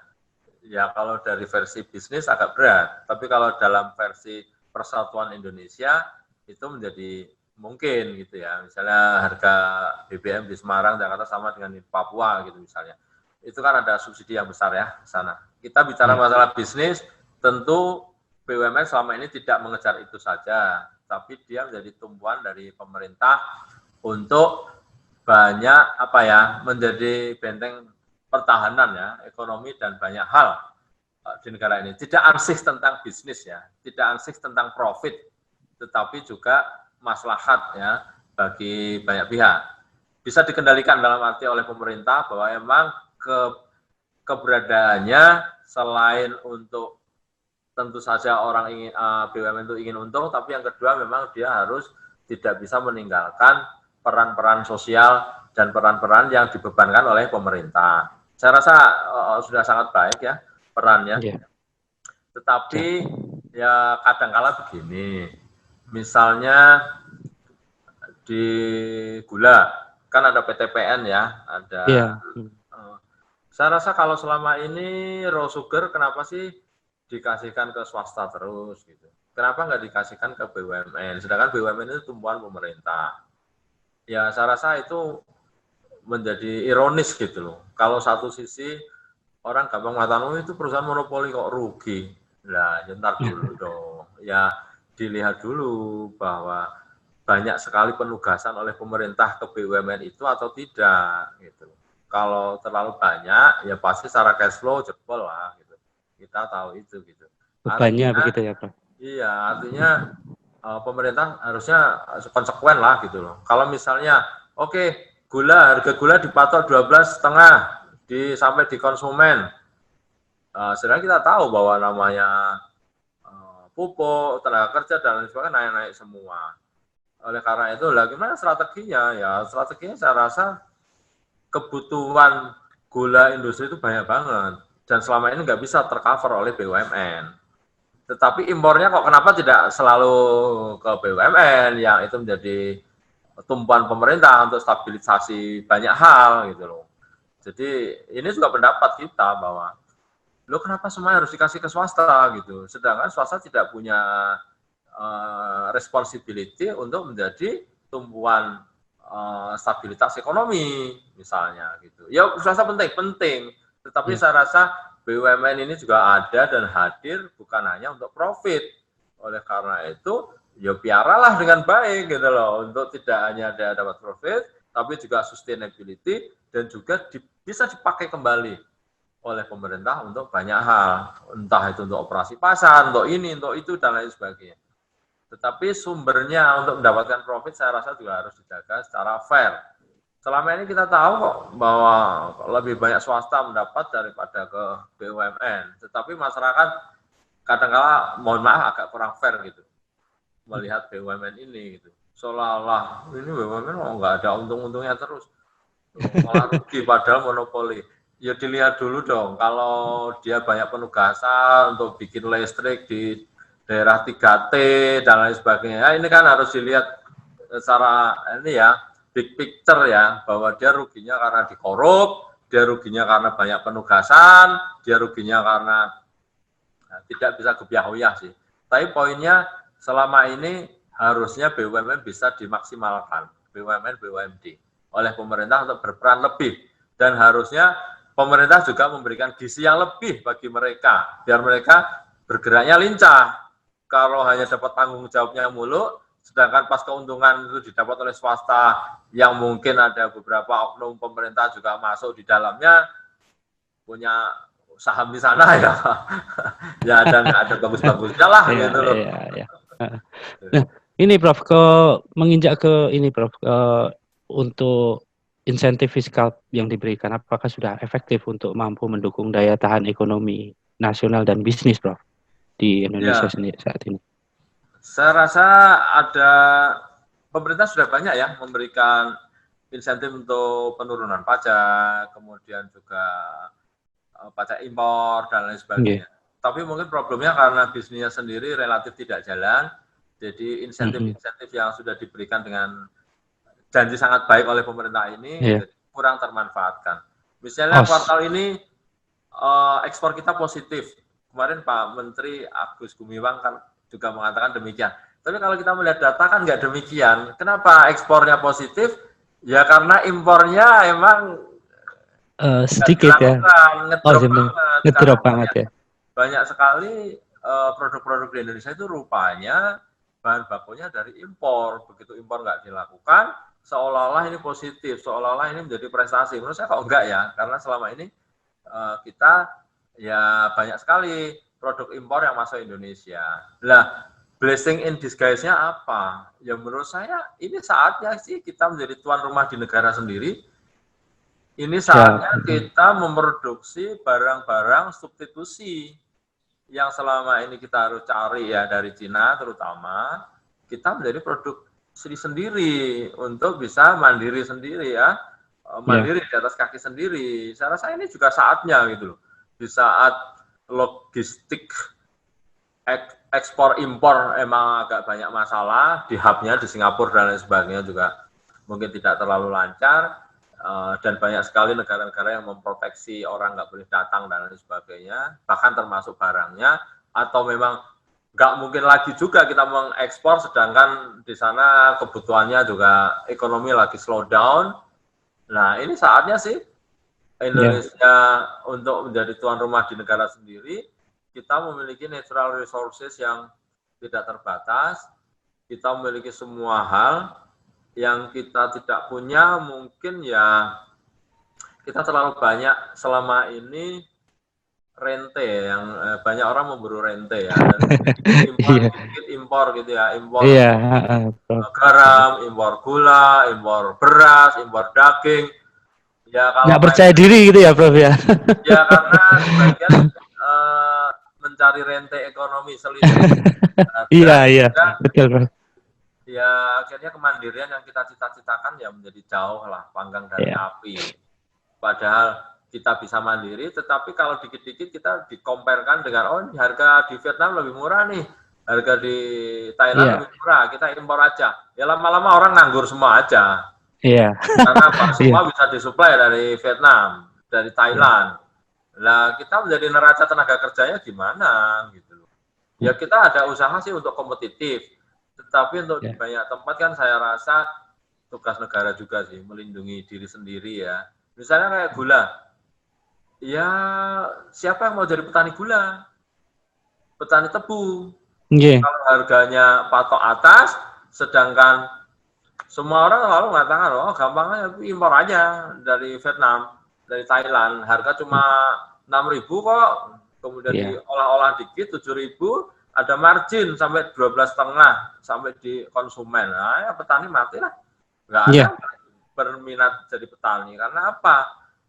ya kalau dari versi bisnis agak berat. Tapi kalau dalam versi persatuan Indonesia, itu menjadi mungkin gitu ya. Misalnya harga BBM di Semarang, Jakarta sama dengan di Papua gitu misalnya. Itu kan ada subsidi yang besar ya di sana. Kita bicara masalah bisnis, tentu BUMN selama ini tidak mengejar itu saja, tapi dia menjadi tumpuan dari pemerintah untuk banyak menjadi benteng pertahanan ya, ekonomi dan banyak hal di negara ini. Tidak ansih tentang bisnis ya, tidak ansih tentang profit, tetapi juga maslahat ya bagi banyak pihak. Bisa dikendalikan dalam arti oleh pemerintah bahwa emang keberadaannya selain untuk tentu saja orang ingin BUMN itu ingin untung, tapi yang kedua memang dia harus tidak bisa meninggalkan peran-peran sosial dan peran-peran yang dibebankan oleh pemerintah. Saya rasa sudah sangat baik ya perannya. Tetapi Ya kadangkala begini, misalnya di gula kan ada PTPN ya, ada. Iya. Saya rasa kalau selama ini raw sugar kenapa sih dikasihkan ke swasta terus gitu? Kenapa nggak dikasihkan ke BUMN? Sedangkan BUMN itu tumpuan pemerintah. Ya saya rasa itu menjadi ironis gitu loh. Kalau satu sisi orang gampang mengatakan, oh itu perusahaan monopoli kok rugi. Nah, ntar dulu dong. Ya dilihat dulu bahwa banyak sekali penugasan oleh pemerintah ke BUMN itu atau tidak gitu. Kalau terlalu banyak ya pasti secara cash flow jebol lah gitu. Kita tahu itu gitu. Bebannya Artinya begitu ya, Prof. iya, artinya pemerintah harusnya konsekuen lah gitu loh. Kalau misalnya oke, harga gula dipatok 12,5 sampai di konsumen. Sedangkan kita tahu bahwa namanya pupuk, tenaga kerja dan lain sebagainya naik-naik semua. Oleh karena itu, gimana strateginya? Ya strateginya saya rasa kebutuhan gula industri itu banyak banget dan selama ini nggak bisa tercover oleh BUMN. Tetapi impornya kok kenapa tidak selalu ke BUMN yang itu menjadi tumpuan pemerintah untuk stabilisasi banyak hal gitu loh. Jadi ini juga pendapat kita bahwa lo kenapa semua harus dikasih ke swasta gitu, sedangkan swasta tidak punya responsibility untuk menjadi tumpuan stabilitas ekonomi misalnya gitu. Ya swasta penting, tetapi Ya. saya rasa BUMN ini juga ada dan hadir bukan hanya untuk profit. Oleh karena itu, ya piaralah dengan baik gitu loh, untuk tidak hanya dia dapat profit, tapi juga sustainability dan juga bisa dipakai kembali oleh pemerintah untuk banyak hal, entah itu untuk operasi pasar, untuk ini, untuk itu, dan lain sebagainya. Tetapi sumbernya untuk mendapatkan profit saya rasa juga harus dijaga secara fair. Selama ini kita tahu kok bahwa lebih banyak swasta mendapat daripada ke BUMN, tetapi masyarakat kadang-kala mohon maaf agak kurang fair gitu melihat BUMN ini gitu. Seolah-olah ini BUMN nggak ada untung-untungnya terus, malah rugi padahal monopoli. Ya dilihat dulu dong, kalau dia banyak penugasan untuk bikin listrik di daerah 3T dan lain sebagainya. Ya, ini kan harus dilihat secara ini ya, big picture ya, bahwa dia ruginya karena dikorup, dia ruginya karena banyak penugasan, dia ruginya karena tidak bisa gebiah-uyah sih. Tapi poinnya selama ini harusnya BUMN bisa dimaksimalkan, BUMD oleh pemerintah untuk berperan lebih, dan harusnya pemerintah juga memberikan gizi yang lebih bagi mereka biar mereka bergeraknya lincah. Kalau hanya dapat tanggung jawabnya mulu, sedangkan pas keuntungan itu didapat oleh swasta yang mungkin ada beberapa oknum pemerintah juga masuk di dalamnya, punya saham di sana ya ya ada bagus-bagusnya lah Iya, gitu loh. iya, iya. Nah, ini Prof, menginjak ke ini Prof, untuk insentif fiskal yang diberikan, apakah sudah efektif untuk mampu mendukung daya tahan ekonomi nasional dan bisnis, Prof, di Indonesia Ya, sendiri saat ini? saya rasa ada pemerintah sudah banyak ya memberikan insentif untuk penurunan pajak, kemudian juga pajak impor dan lain Nggih. sebagainya. Tapi mungkin problemnya karena bisnisnya sendiri relatif tidak jalan, jadi Mhm. insentif-insentif yang sudah diberikan dengan janji sangat baik oleh pemerintah ini Iya. jadi kurang termanfaatkan. Misalnya Os. kuartal ini ekspor kita positif. Kemarin Pak Menteri Agus Gumiwang kan juga mengatakan demikian. Tapi kalau kita melihat data kan nggak demikian. Kenapa ekspornya positif? Ya karena impornya emang nggak Sedikit ya. dilakukan, Oh, ngedrop sebentar. banget. Karena Ngedrop banget ya. banyak sekali produk-produk di Indonesia itu rupanya bahan bakunya dari impor. Begitu impor nggak dilakukan, seolah-olah ini positif, seolah-olah ini menjadi prestasi. Menurut saya kok enggak ya, karena selama ini kita ya banyak sekali produk impor yang masuk Indonesia. Nah, blessing in disguise-nya apa? Ya menurut saya ini saatnya sih kita menjadi tuan rumah di negara sendiri. Ini Ya. saatnya kita memproduksi barang-barang substitusi yang selama ini kita harus cari ya dari Cina terutama, kita menjadi produksi sendiri untuk bisa mandiri sendiri ya, Ya. mandiri di atas kaki sendiri. Saya rasa ini juga saatnya gitu loh. Di saat logistik ekspor impor emang agak banyak masalah di hubnya di Singapura dan lain sebagainya juga mungkin tidak terlalu lancar dan banyak sekali negara-negara yang memproteksi orang nggak boleh datang dan lain sebagainya, bahkan termasuk barangnya, atau memang nggak mungkin lagi juga kita mengekspor sedangkan di sana kebutuhannya juga ekonomi lagi slow down. Nah ini saatnya sih Indonesia untuk menjadi tuan rumah di negara sendiri. Kita memiliki natural resources yang tidak terbatas, kita memiliki semua hal yang kita tidak punya, mungkin ya kita terlalu banyak selama ini rente yang banyak orang memburu rente ya, dan impor gitu ya, impor garam, impor gula, impor beras, impor daging. Ya kalau nggak percaya diri gitu ya, Prof ya? Ya karena sebagian mencari rente ekonomi selisih Iya, betul, Prof. Ya akhirnya kemandirian yang kita cita-citakan ya menjadi jauh lah panggang dari api. Padahal kita bisa mandiri, tetapi kalau dikit-dikit kita dikomparkan dengan harga di Vietnam lebih murah nih, harga di Thailand lebih murah, kita impor aja. Ya lama-lama orang nganggur semua aja. Iya. Karena apa? Semua bisa disuplai dari Vietnam, dari Thailand. Lah kita menjadi neraca tenaga kerjanya gimana gitu loh. Ya kita ada usaha sih untuk kompetitif, tetapi untuk di banyak tempat kan saya rasa tugas negara juga sih melindungi diri sendiri ya. Misalnya kayak gula, ya siapa yang mau jadi petani gula? Petani tebu. Kalau harganya patok atas, sedangkan semua orang lalu mengatakan, oh gampangnya impor aja dari Vietnam, dari Thailand, harga cuma 6.000 kok, kemudian diolah-olah dikit 7.000, ada margin sampai 12,5 sampai di konsumen. Nah, ya petani mati lah. Nggak ada berminat jadi petani. Karena apa?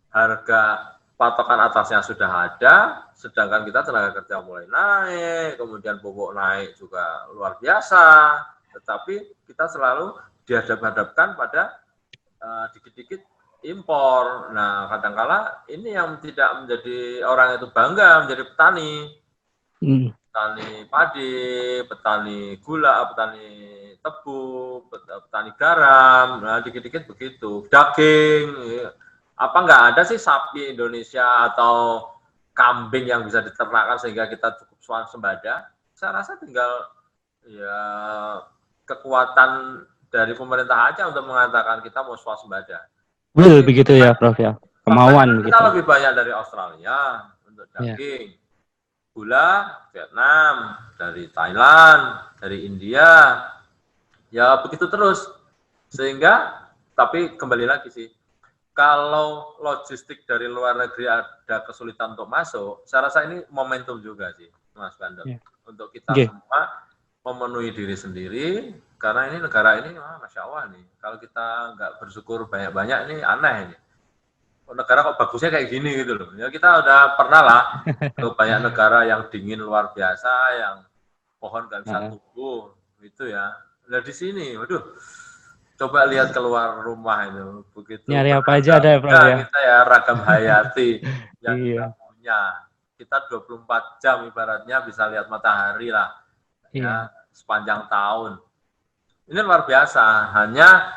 Harga patokan atasnya sudah ada, sedangkan kita tenaga kerja mulai naik, kemudian pupuk naik juga luar biasa, tetapi kita selalu dihadap-hadapkan pada dikit-dikit impor. Nah, kadangkala ini yang tidak menjadi orang itu bangga menjadi petani. Petani padi, petani gula, petani tebu, petani garam, nah dikit-dikit begitu. Daging, apa nggak ada sih sapi Indonesia atau kambing yang bisa diternakan sehingga kita cukup swasembada? Saya rasa tinggal ya kekuatan dari pemerintah aja untuk mengatakan kita mau swasembada. Begitu ya, Prof ya. Kemauan kita lebih banyak dari Australia untuk daging. Gula Vietnam, dari Thailand, dari India, ya begitu terus. Sehingga, tapi kembali lagi sih, kalau logistik dari luar negeri ada kesulitan untuk masuk, saya rasa ini momentum juga sih, Mas Bandel, untuk kita semua memenuhi diri sendiri, karena ini negara ini, Masya Allah nih, kalau kita nggak bersyukur banyak-banyak, ini aneh ini. Negara kok bagusnya kayak gini gitu loh. Ya kita udah pernah lah ke banyak negara yang dingin luar biasa, yang pohon nggak bisa tumbuh, gitu ya. Nah di sini, waduh, coba lihat keluar rumah itu, begitu. Nyari apa aja ada ya, Prof ya. Kita ya ragam hayati yang kita punya. Kita 24 jam ibaratnya bisa lihat matahari lah, ya sepanjang tahun. Ini luar biasa. Hanya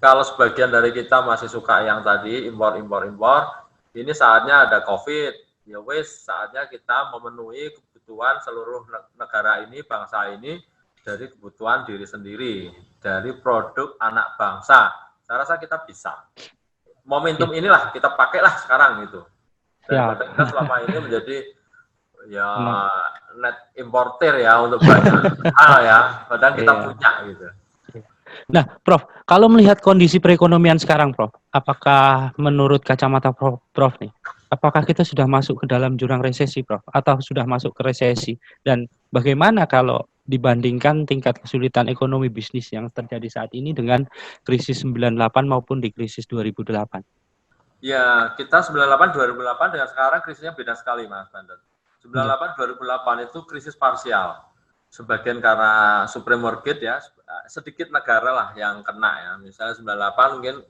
kalau sebagian dari kita masih suka yang tadi impor, ini saatnya ada COVID. Ya wes, saatnya kita memenuhi kebutuhan seluruh negara ini, bangsa ini dari kebutuhan diri sendiri, dari produk anak bangsa. Saya rasa kita bisa. Momentum inilah kita pakailah sekarang gitu. Dan kita selama ini menjadi ya net importer ya untuk banyak hal ya, padahal kita punya gitu. Nah, Prof, kalau melihat kondisi perekonomian sekarang, Prof, apakah menurut kacamata Prof nih, apakah kita sudah masuk ke dalam jurang resesi, Prof, atau sudah masuk ke resesi? Dan bagaimana kalau dibandingkan tingkat kesulitan ekonomi bisnis yang terjadi saat ini dengan krisis 98 maupun di krisis 2008? Ya, kita 98 2008 dengan sekarang krisisnya beda sekali, Mas Bandel. 98 2008 itu krisis parsial. Sebagian karena supreme mortgage ya, sedikit negara lah yang kena ya. Misalnya 98 mungkin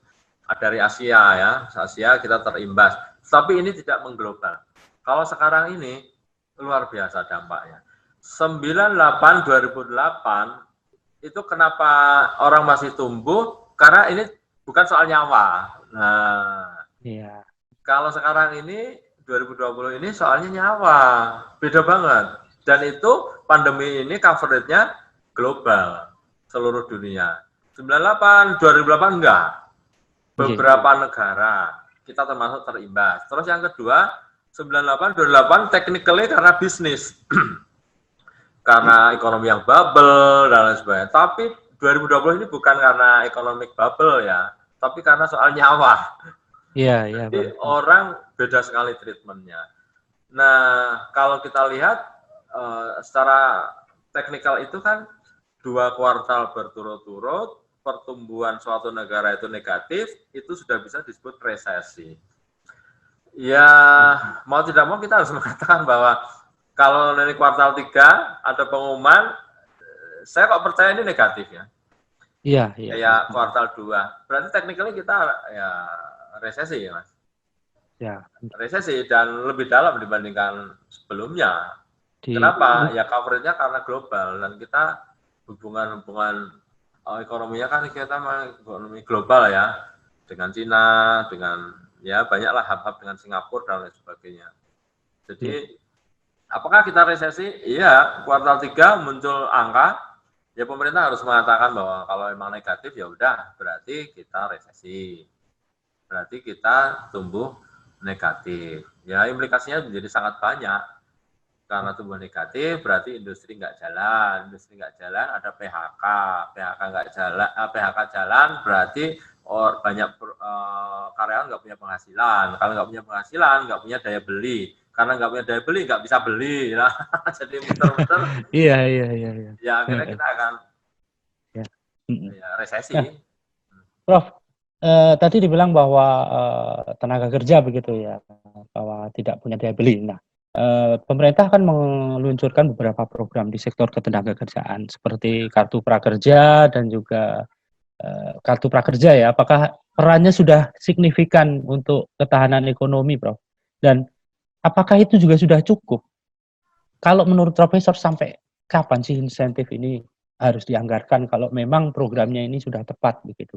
dari Asia ya, Asia kita terimbas. Tapi ini tidak mengglobal. Kalau sekarang ini luar biasa dampaknya. 98 2008 itu kenapa orang masih tumbuh? Karena ini bukan soal nyawa. Nah, Iya. kalau sekarang ini 2020 ini soalnya nyawa, beda banget. Dan itu pandemi ini coverage-nya global, seluruh dunia. 98, 2008 enggak. Beberapa negara kita termasuk terimbas. Terus yang kedua, 98, 2008 technically karena bisnis. Karena ekonomi yang bubble dan lain sebagainya. Tapi 2020 ini bukan karena economic bubble ya, tapi karena soal nyawa. Iya, iya, Jadi Bang. orang beda sekali treatmentnya. Nah, kalau kita lihat secara teknikal itu kan 2 kuartal berturut-turut pertumbuhan suatu negara itu negatif, itu sudah bisa disebut resesi. Ya, mau tidak mau kita harus mengatakan bahwa kalau dari kuartal 3 ada pengumuman, saya kok percaya ini negatif ya. Iya, iya. Kayak kuartal 2. Berarti technically kita ya resesi ya, Mas. Ya. Resesi dan lebih dalam dibandingkan sebelumnya. Di Kenapa? Ya coverage-nya karena global dan kita hubungan-hubungan ekonominya kan kita ekonomi global ya, dengan Cina, dengan ya banyaklah hub-hub dengan Singapura dan lain sebagainya. Jadi apakah kita resesi? Iya, kuartal 3 muncul angka, ya pemerintah harus mengatakan bahwa kalau memang negatif ya udah berarti kita resesi. Berarti kita tumbuh negatif. Ya implikasinya menjadi sangat banyak. Karena tumbuh negatif berarti industri nggak jalan, industri nggak jalan ada PHK, PHK nggak jalan, PHK jalan berarti banyak karyawan nggak punya penghasilan, kalau nggak punya penghasilan nggak punya daya beli, karena nggak punya daya beli nggak bisa beli, nah, jadi muter-muter. Iya, iya, iya, iya. Ya akhirnya kita akan Ya. ya, resesi. Nah, Prof, tadi dibilang bahwa tenaga kerja begitu ya, bahwa tidak punya daya beli. Nah, pemerintah kan meluncurkan beberapa program di sektor ketenagakerjaan seperti kartu prakerja dan juga kartu prakerja ya. Apakah perannya sudah signifikan untuk ketahanan ekonomi, Prof? Dan apakah itu juga sudah cukup? Kalau menurut Profesor sampai kapan sih insentif ini harus dianggarkan kalau memang programnya ini sudah tepat begitu?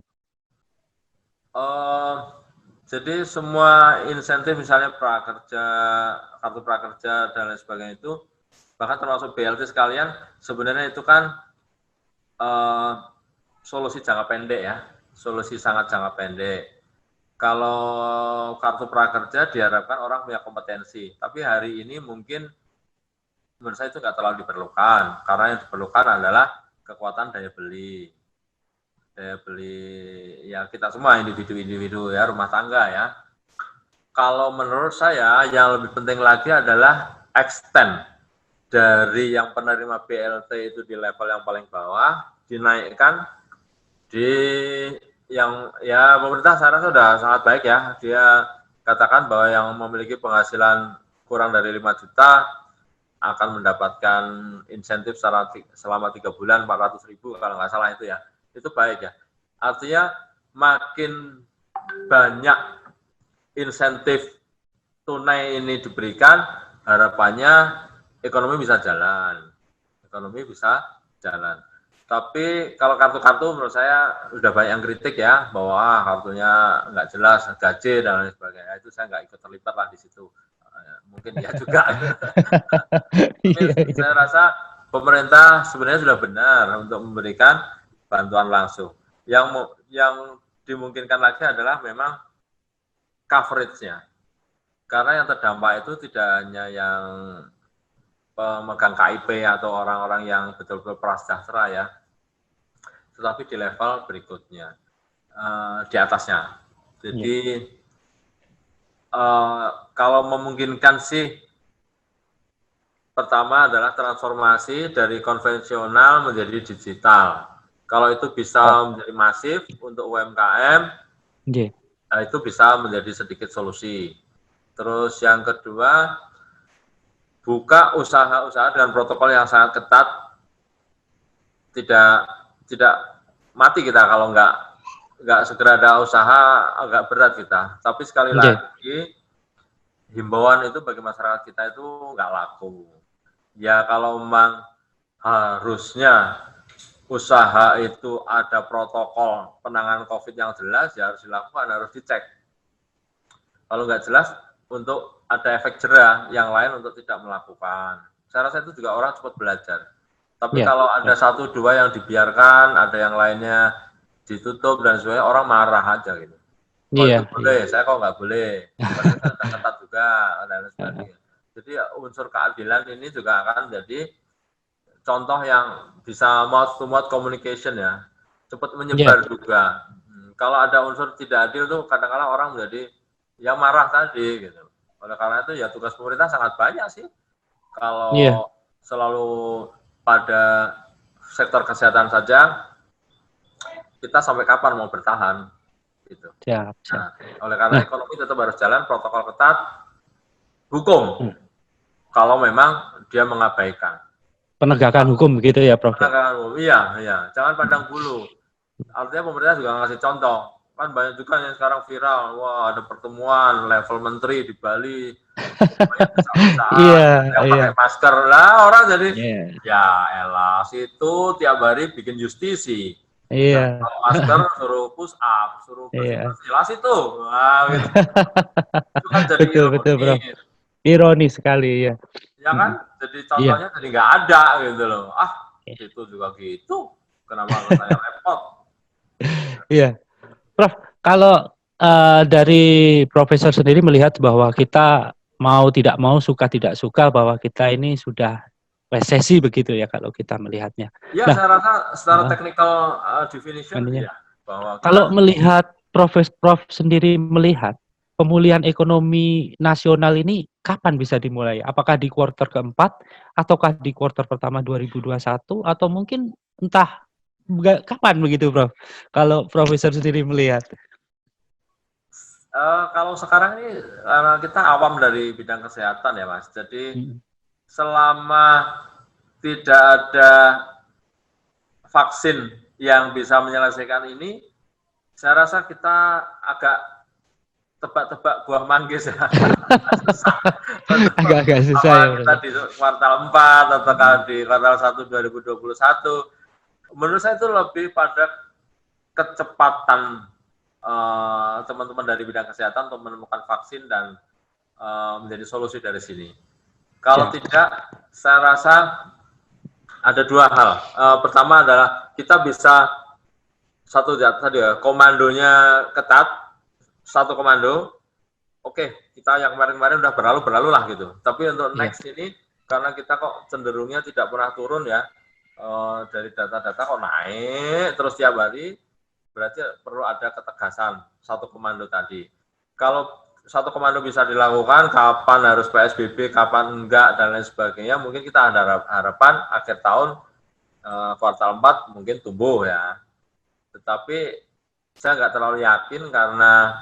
Jadi semua insentif misalnya prakerja, kartu prakerja dan lain sebagainya itu, bahkan termasuk BLT sekalian, sebenarnya itu kan solusi jangka pendek ya, solusi sangat jangka pendek. Kalau kartu prakerja diharapkan orang punya kompetensi, tapi hari ini mungkin menurut saya itu nggak terlalu diperlukan, karena yang diperlukan adalah kekuatan daya beli. Daya beli ya kita semua individu-individu ya, rumah tangga ya. Kalau menurut saya yang lebih penting lagi adalah extend dari yang penerima BLT itu di level yang paling bawah dinaikkan di yang ya pemerintah saya rasa sudah sangat baik ya, dia katakan bahwa yang memiliki penghasilan kurang dari 5 juta akan mendapatkan insentif selama 3 bulan 400.000 kalau nggak salah itu ya. Itu baik ya. Artinya makin banyak insentif tunai ini diberikan, harapannya ekonomi bisa jalan. Ekonomi bisa jalan. Tapi kalau kartu-kartu menurut saya sudah banyak yang kritik ya, bahwa kartunya nggak jelas, gaji dan lain sebagainya. Itu saya nggak ikut terlibat lah di situ. Mungkin ya juga. Tapi saya rasa pemerintah sebenarnya sudah benar untuk memberikan bantuan langsung. Yang dimungkinkan lagi adalah memang coverage-nya. Karena yang terdampak itu tidak hanya yang pemegang KIP atau orang-orang yang betul-betul prasejahtera ya, tetapi di level berikutnya, di atasnya. Jadi kalau memungkinkan sih, pertama adalah transformasi dari konvensional menjadi digital. Kalau itu bisa menjadi masif untuk UMKM, itu bisa menjadi sedikit solusi. Terus yang kedua, buka usaha-usaha dengan protokol yang sangat ketat. Tidak mati kita kalau nggak segera ada usaha, agak berat kita. Tapi sekali lagi, himbauan itu bagi masyarakat kita itu nggak laku. Ya kalau memang harusnya usaha itu ada protokol penanganan COVID yang jelas, ya harus dilakukan, harus dicek. Kalau nggak jelas, untuk ada efek jera yang lain untuk tidak melakukan. Saya rasa itu juga orang cepat belajar. Tapi Ya, kalau ada ya. satu dua yang dibiarkan, ada yang lainnya ditutup dan sebagainya, orang marah aja gitu. Kok itu Iya, iya. boleh, saya kok nggak boleh. Padahal saya sudah ketat juga dan lain Heeh. sebagainya. Jadi unsur keadilan ini juga akan jadi contoh yang bisa mouth to mouth communication ya, cepat Iya, menyebar juga. Kalau ada unsur tidak adil tuh kadang-kadang orang menjadi yang marah tadi gitu. Oleh karena itu ya tugas pemerintah sangat banyak sih. iya. Kalau selalu pada sektor kesehatan saja, kita sampai kapan mau bertahan gitu. Siap, siap. Nah, oleh karena Nah, ekonomi tetap harus jalan, protokol ketat, hukum kalau memang dia mengabaikan. penegakan hukum begitu ya, Prof ya. Penegakan hukum, iya, iya. Jangan pandang bulu. Artinya pemerintah juga ngasih contoh. Kan banyak juga yang sekarang viral, wah ada pertemuan level menteri di Bali, semuanya Iya, besar-besaran, yang iya. pakai masker. Lah orang jadi, Iya, ya elah, situ tiap hari bikin justisi. Nggak iya, pakai masker, suruh push up, suruh iya. bersih-bersih. Jelas itu. Nah, gitu. Itu kan jadi Betul, betul, Prof. ironis. Ironis sekali ya. Ya kan? Jadi Iya. contohnya jadi nggak ada gitu loh. Ah, itu juga gitu. Kenapa saya repot? Iya. Prof, kalau dari Profesor sendiri melihat bahwa kita mau tidak mau, suka tidak suka, bahwa kita ini sudah resesi begitu ya kalau kita melihatnya. Ya, Nah, saya rasa secara uh, technical definition ininya. ya bahwa Kalau kita melihat Prof sendiri melihat pemulihan ekonomi nasional ini kapan bisa dimulai? Apakah di kuartal keempat ataukah di kuartal pertama 2021 atau mungkin entah kapan begitu, Prof? Kalau Profesor sendiri melihat. kalau sekarang ini karena kita awam dari bidang kesehatan ya Mas. Jadi Mm, selama tidak ada vaksin yang bisa menyelesaikan ini, saya rasa kita agak tebak-tebak buah manggis ya. Susah. Agak-agak susah ya, Apakah kita Prof. di kuartal 4 atau di kuartal 1 2021. Menurut saya itu lebih pada kecepatan teman-teman dari bidang kesehatan untuk menemukan vaksin dan menjadi solusi dari sini. Kalau Siap. tidak, saya rasa ada dua hal. Pertama adalah kita bisa satu tadi ya, komandonya ketat, satu komando. Oke, kita yang kemarin-kemarin udah berlalu lah gitu. Tapi untuk Iya. next ini karena kita kok cenderungnya tidak pernah turun ya, dari data-data kok naik terus tiap hari, berarti perlu ada ketegasan satu komando tadi. Kalau satu komando bisa dilakukan, kapan harus PSBB, kapan enggak, dan lain sebagainya, mungkin kita ada harapan akhir tahun, kuartal 4 mungkin tumbuh ya. Tetapi saya nggak terlalu yakin karena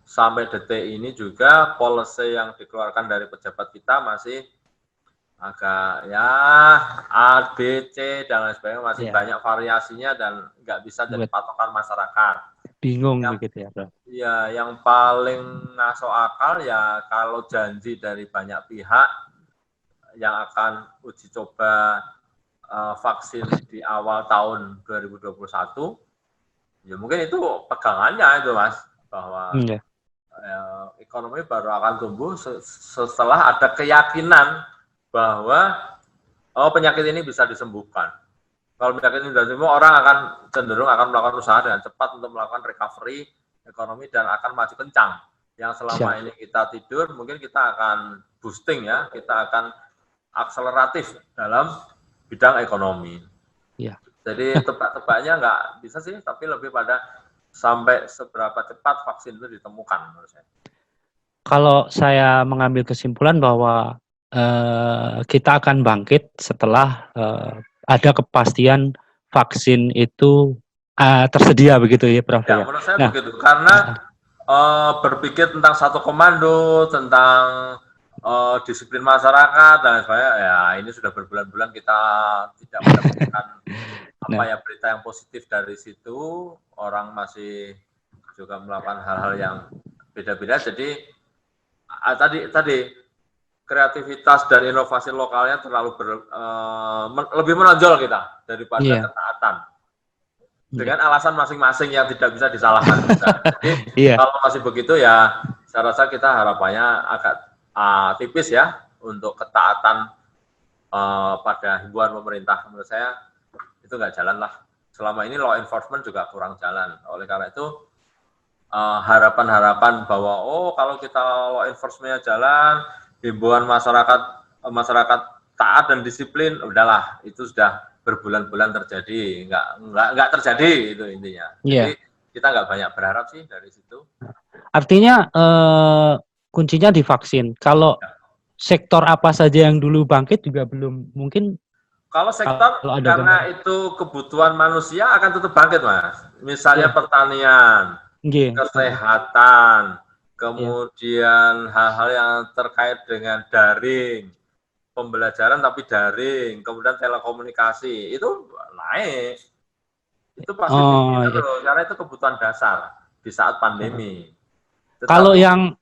sampai detik ini juga policy yang dikeluarkan dari pejabat kita masih agak ya A, B, C dan lain sebagainya masih Iya. banyak variasinya dan nggak bisa jadi Buat patokan masyarakat. bingung Yang begitu ya, Prof. ya yang paling masuk akal ya kalau janji dari banyak pihak yang akan uji coba vaksin di awal tahun 2021, ya mungkin itu pegangannya itu Mas, bahwa Iya. ekonomi baru akan tumbuh setelah ada keyakinan bahwa penyakit ini bisa disembuhkan. Kalau penyakit ini sudah sembuh, orang akan cenderung akan melakukan usaha dengan cepat untuk melakukan recovery ekonomi dan akan maju kencang. Yang selama Siap. ini kita tidur, mungkin kita akan boosting ya, kita akan akseleratif dalam bidang ekonomi. Iya. Jadi tebak-tebaknya nggak bisa sih, tapi lebih pada sampai seberapa cepat vaksin itu ditemukan menurut saya. Kalau saya mengambil kesimpulan bahwa kita akan bangkit setelah ada kepastian vaksin itu tersedia begitu ya, Prof Ya, ya. menurut saya Nah, begitu. Karena berpikir tentang satu komando, tentang disiplin masyarakat dan sebagainya, ya ini sudah berbulan-bulan kita tidak mendapatkan apa nah, ya berita yang positif dari situ. Orang masih juga melakukan hal-hal yang beda-beda. Jadi tadi kreativitas dan inovasi lokalnya terlalu lebih menonjol kita daripada ketaatan. Dengan alasan masing-masing yang tidak bisa disalahkan kita. Jadi kalau masih begitu ya, saya rasa kita harapannya agak tipis ya untuk ketaatan pada himbauan pemerintah. Menurut saya itu nggak jalan lah. Selama ini law enforcement juga kurang jalan. Oleh karena itu harapan-harapan bahwa kalau kita law enforcement-nya jalan, himbauan masyarakat taat dan disiplin, udahlah itu sudah berbulan-bulan terjadi, nggak terjadi itu intinya. Jadi kita nggak banyak berharap sih dari situ. Artinya kuncinya di vaksin. Kalau sektor apa saja yang dulu bangkit juga belum mungkin. Kalau sektor karena itu kebutuhan manusia akan tetap bangkit, Mas. Misalnya pertanian, kesehatan, kemudian hal-hal yang terkait dengan daring, pembelajaran tapi daring, kemudian telekomunikasi, itu naik. Itu pasti tinggi terus, karena itu kebutuhan dasar di saat pandemi. Kalau yang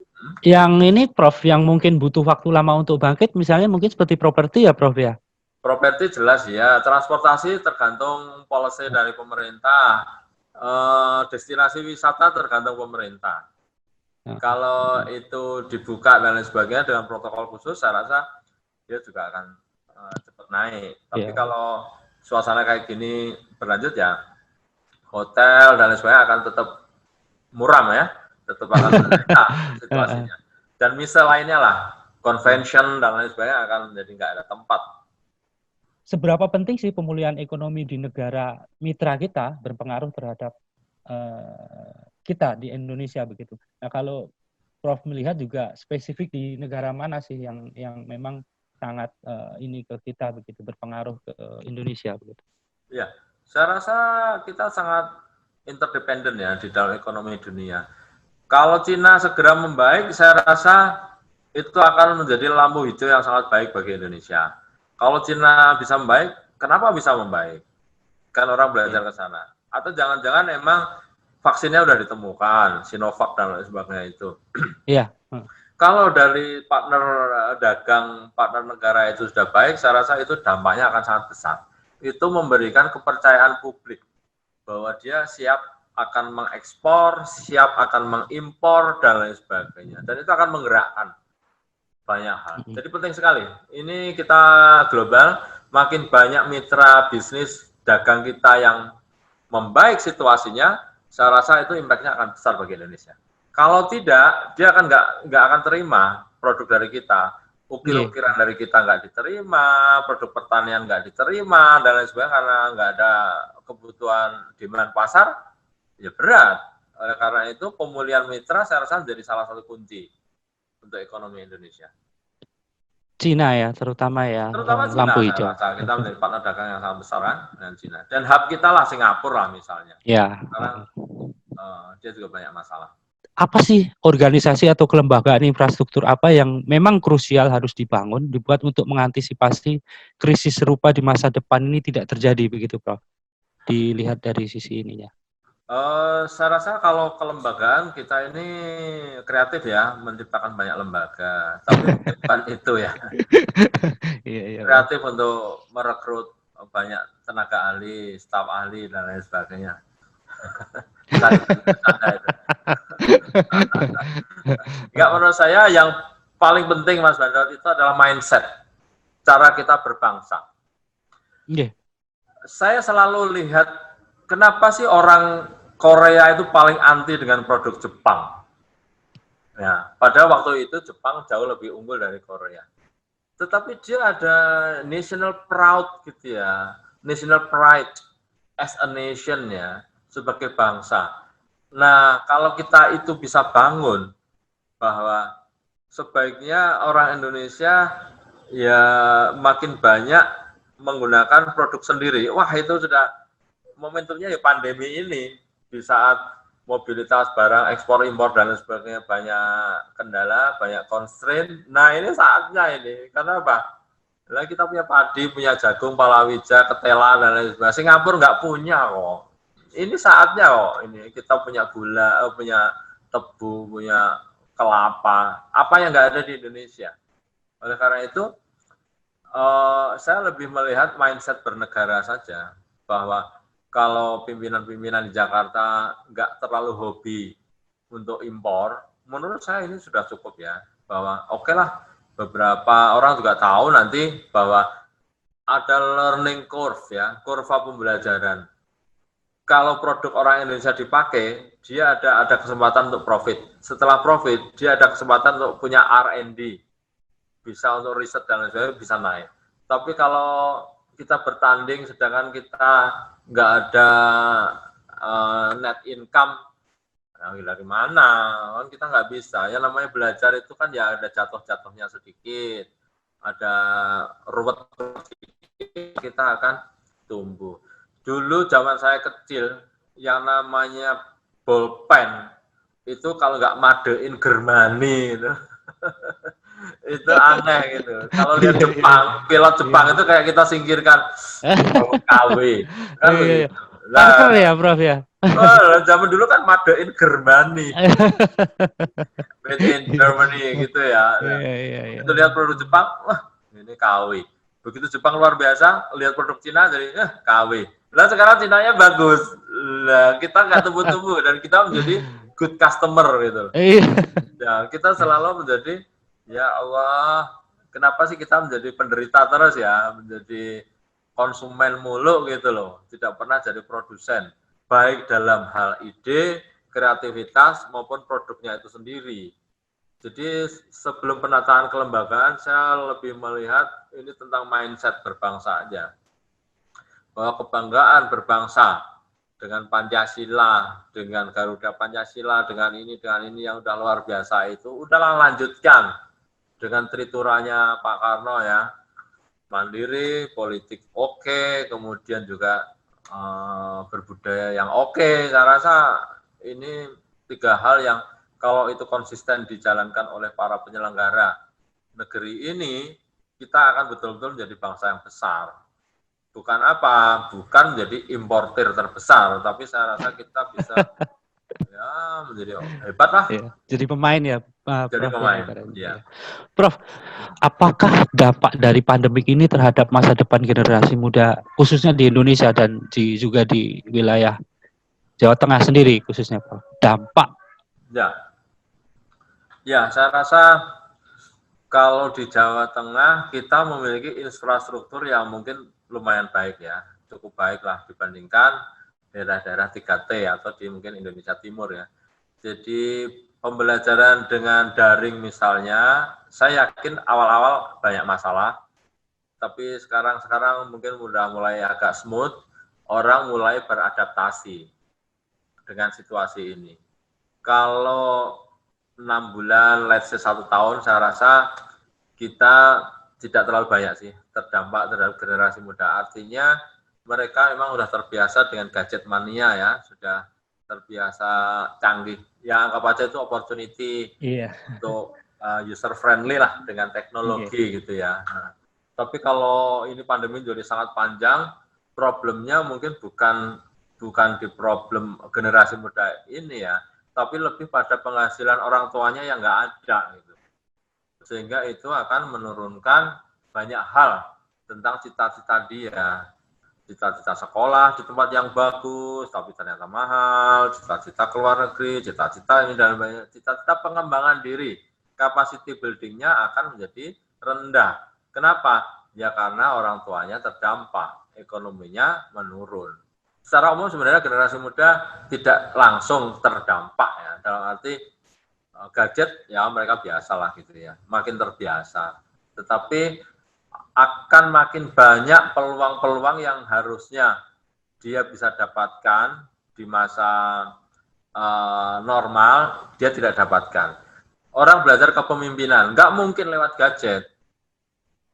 ini Prof, yang mungkin butuh waktu lama untuk bangkit, misalnya mungkin seperti properti ya Prof ya? Properti jelas ya, transportasi tergantung policy dari pemerintah, destinasi wisata tergantung pemerintah. Kalau itu dibuka dan lain sebagainya dengan protokol khusus, saya rasa dia juga akan cepat naik. Tapi kalau suasana kayak gini berlanjut ya, hotel dan lain sebagainya akan tetap muram ya, tetap akan menderita situasinya. Dan misal lainnya lah, convention dan lain sebagainya akan menjadi nggak ada tempat. Seberapa penting sih pemulihan ekonomi di negara mitra kita berpengaruh terhadap kita di Indonesia begitu. Nah kalau Prof melihat juga spesifik di negara mana sih yang memang sangat ini ke kita begitu, berpengaruh ke Indonesia begitu. Ya, saya rasa kita sangat interdependen ya di dalam ekonomi dunia. Kalau Cina segera membaik, saya rasa itu akan menjadi lampu hijau yang sangat baik bagi Indonesia. Kalau Cina bisa membaik, kenapa bisa membaik? Kan orang belajar ke sana. Atau jangan-jangan emang vaksinnya udah ditemukan, Sinovac dan lain sebagainya itu. Iya. Kalau dari partner dagang, partner negara itu sudah baik, saya rasa itu dampaknya akan sangat besar. Itu memberikan kepercayaan publik bahwa dia siap akan mengekspor, siap akan mengimpor, dan lain sebagainya. Dan itu akan menggerakkan banyak hal. Jadi penting sekali. Ini kita global, makin banyak mitra bisnis dagang kita yang membaik situasinya, saya rasa itu impact-nya akan besar bagi Indonesia. Kalau tidak, dia akan nggak akan terima produk dari kita. Ukir-ukiran dari kita nggak diterima, produk pertanian nggak diterima, dan lain sebagainya karena nggak ada kebutuhan demand pasar, ya berat. Oleh karena itu, pemulihan mitra saya rasa menjadi salah satu kunci untuk ekonomi Indonesia. Cina ya, terutama Cina, lampu hijau. Kita menjadi partner dagang yang sangat besar kan dengan Cina. Dan hub kita lah Singapura lah misalnya. Ya. Sekarang dia juga banyak masalah. Apa sih organisasi atau kelembagaan infrastruktur apa yang memang krusial harus dibuat untuk mengantisipasi krisis serupa di masa depan ini tidak terjadi begitu, Prof? Dilihat dari sisi ininya. Saya rasa kalau kelembagaan kita ini kreatif ya, menciptakan banyak lembaga. Tapi bukan itu ya. Kreatif untuk merekrut banyak tenaga ahli, staf ahli, dan lain sebagainya. Enggak, menurut saya yang paling penting Mas Bandar itu adalah mindset, cara kita berbangsa. Saya selalu lihat kenapa sih orang Korea itu paling anti dengan produk Jepang. Ya, pada waktu itu Jepang jauh lebih unggul dari Korea. Tetapi dia ada national proud gitu ya, national pride as a nation ya, sebagai bangsa. Nah, kalau kita itu bisa bangun bahwa sebaiknya orang Indonesia ya makin banyak menggunakan produk sendiri. Wah, itu sudah momentumnya ya pandemi ini, di saat mobilitas barang ekspor impor dan sebagainya banyak kendala, banyak constraint. Nah, ini saatnya ini. Karena apa? Nah, kita punya padi, punya jagung, palawija, ketela dan lain sebagainya. Singapura nggak punya kok. Ini saatnya kok. Ini kita punya gula, punya tebu, punya kelapa. Apa yang nggak ada di Indonesia? Oleh karena itu, saya lebih melihat mindset bernegara saja, bahwa kalau pimpinan-pimpinan di Jakarta nggak terlalu hobi untuk impor, menurut saya ini sudah cukup ya, bahwa oke lah, beberapa orang juga tahu nanti bahwa ada learning curve ya, kurva pembelajaran. Kalau produk orang Indonesia dipakai, dia ada kesempatan untuk profit. Setelah profit, dia ada kesempatan untuk punya R&D, bisa untuk riset dan lain sebagainya, bisa naik. Tapi kalau kita bertanding sedangkan kita nggak ada net income, dari mana? Kan kita nggak bisa. Yang namanya belajar itu kan ya ada jatuh-jatuhnya sedikit, ada ruwet sedikit, kita akan tumbuh. Dulu zaman saya kecil, yang namanya bolpen itu kalau nggak madein Germany itu, itu aneh gitu. Kalau lihat Jepang, pilot Jepang itu kayak kita singkirkan KW, kan begitu. Parkel ya, Prof ya. Zaman dulu kan madein Germany, made in Germany gitu ya. Nah, itu lihat produk Jepang, wah ini KW. Begitu Jepang luar biasa, lihat produk Cina jadi KW. Lah sekarang Cinanya bagus, lah kita nggak tumbuh-tumbuh dan kita menjadi good customer gitu. Ya kita selalu menjadi, ya Allah, kenapa sih kita menjadi penderita terus ya, menjadi konsumen mulu gitu loh, tidak pernah jadi produsen, baik dalam hal ide, kreativitas maupun produknya itu sendiri. Jadi sebelum penataan kelembagaan, saya lebih melihat ini tentang mindset berbangsa aja. Bahwa kebanggaan berbangsa dengan Pancasila, dengan Garuda Pancasila, dengan ini yang udah luar biasa itu, udahlah lanjutkan dengan trituranya Pak Karno ya, mandiri, politik oke, kemudian juga berbudaya yang oke. Saya rasa ini 3 hal yang kalau itu konsisten dijalankan oleh para penyelenggara negeri ini, kita akan betul-betul menjadi bangsa yang besar. Bukan apa, bukan menjadi importir terbesar, tapi saya rasa kita bisa ya menjadi hebat lah. Ya, jadi pemain ya, jadi Prof, pemain. Ya. Prof, apakah dampak dari pandemik ini terhadap masa depan generasi muda, khususnya di Indonesia dan juga di wilayah Jawa Tengah sendiri khususnya, Prof? Dampak? Ya, saya rasa kalau di Jawa Tengah kita memiliki infrastruktur yang mungkin lumayan baik ya, cukup baik lah dibandingkan daerah-daerah 3T atau di mungkin Indonesia Timur ya. Jadi pembelajaran dengan daring misalnya, saya yakin awal-awal banyak masalah, tapi sekarang mungkin udah mulai agak smooth, orang mulai beradaptasi dengan situasi ini. Kalau 6 bulan, let's say 1 tahun, saya rasa kita tidak terlalu banyak sih terdampak terhadap generasi muda. Artinya mereka memang sudah terbiasa dengan gadget mania ya, sudah terbiasa canggih. Ya anggap aja itu opportunity untuk user friendly lah dengan teknologi gitu ya. Nah, tapi kalau ini pandemi jadi sangat panjang, problemnya mungkin bukan di problem generasi muda ini ya, tapi lebih pada penghasilan orang tuanya yang nggak ada gitu. Sehingga itu akan menurunkan banyak hal tentang cita-cita dia. Cita-cita sekolah di tempat yang bagus, tapi ternyata mahal, cita-cita keluar negeri, cita-cita ini dan banyak, cita-cita pengembangan diri, capacity building-nya akan menjadi rendah. Kenapa? Ya karena orang tuanya terdampak, ekonominya menurun. Secara umum sebenarnya generasi muda tidak langsung terdampak ya, dalam arti gadget ya mereka biasa lah gitu ya, makin terbiasa. Tetapi akan makin banyak peluang-peluang yang harusnya dia bisa dapatkan di masa normal, dia tidak dapatkan. Orang belajar kepemimpinan, nggak mungkin lewat gadget.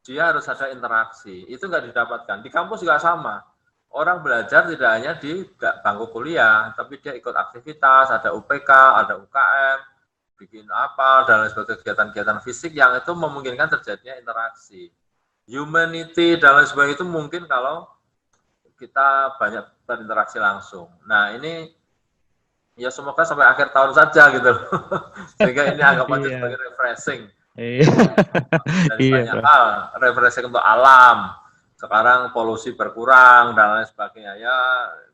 Dia harus ada interaksi, itu nggak didapatkan. Di kampus juga sama. Orang belajar tidak hanya di bangku kuliah, tapi dia ikut aktivitas, ada UPK, ada UKM, bikin apa, dan lain sebagainya, kegiatan-kegiatan fisik yang itu memungkinkan terjadinya interaksi. Humanity dan lain sebagainya itu mungkin kalau kita banyak berinteraksi langsung. Nah ini ya semoga sampai akhir tahun saja gitu loh. Sehingga ini anggap aja sebagai refreshing. Iya. Dari Iya, banyak Prof. hal, refreshing untuk alam. Sekarang polusi berkurang dan lain sebagainya. Ya,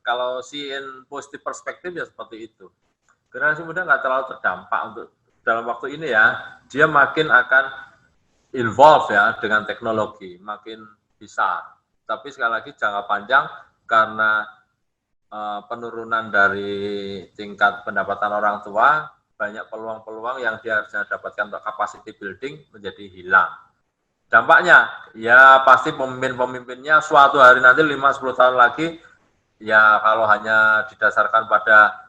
kalau in positif perspektif ya seperti itu. Generasi muda nggak terlalu terdampak untuk dalam waktu ini ya. Dia makin akan involve ya dengan teknologi, makin bisa. Tapi sekali lagi jangka panjang karena penurunan dari tingkat pendapatan orang tua, banyak peluang-peluang yang dia harusnya dapatkan untuk capacity building menjadi hilang. Dampaknya, ya pasti pemimpin-pemimpinnya suatu hari nanti 5-10 tahun lagi, ya kalau hanya didasarkan pada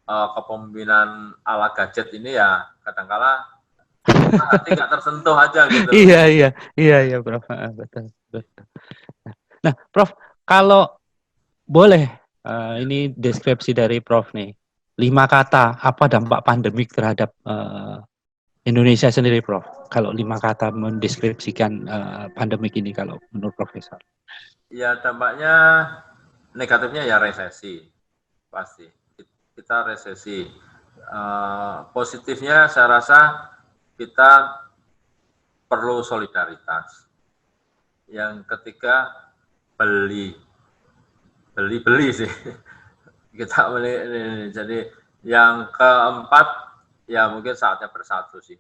kepemimpinan ala gadget ini ya kadangkala hati nggak tersentuh aja gitu loh. Iya, iya, iya, iya, Prof. Betul, betul. Nah, Prof, kalau boleh, ini deskripsi dari Prof nih. 5 kata, apa dampak pandemik terhadap Indonesia sendiri, Prof? Kalau 5 kata mendeskripsikan pandemik ini, kalau menurut Profesor. Ya dampaknya negatifnya ya resesi, pasti. Kita resesi. Positifnya saya rasa kita perlu solidaritas. Yang ketiga, beli sih. Kita beli. Jadi yang keempat, ya mungkin saatnya bersatu sih.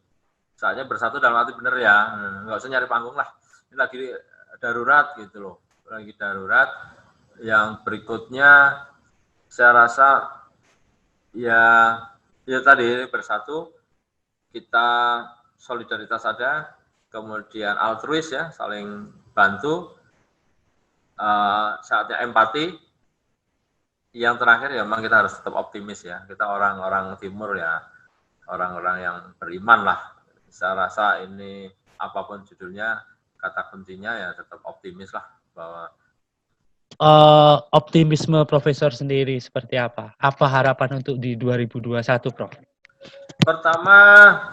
Saatnya bersatu dalam arti benar ya, nggak usah nyari panggung lah. Ini lagi darurat gitu loh, lagi darurat. Yang berikutnya, saya rasa ya tadi bersatu, kita solidaritas ada, kemudian altruis ya, saling bantu, saatnya empati. Yang terakhir ya memang kita harus tetap optimis ya, kita orang-orang timur ya, orang-orang yang beriman lah. Saya rasa ini apapun judulnya, kata kuncinya ya tetap optimis lah, bahwa Optimisme Profesor sendiri seperti apa? Apa harapan untuk di 2021, Prof? pertama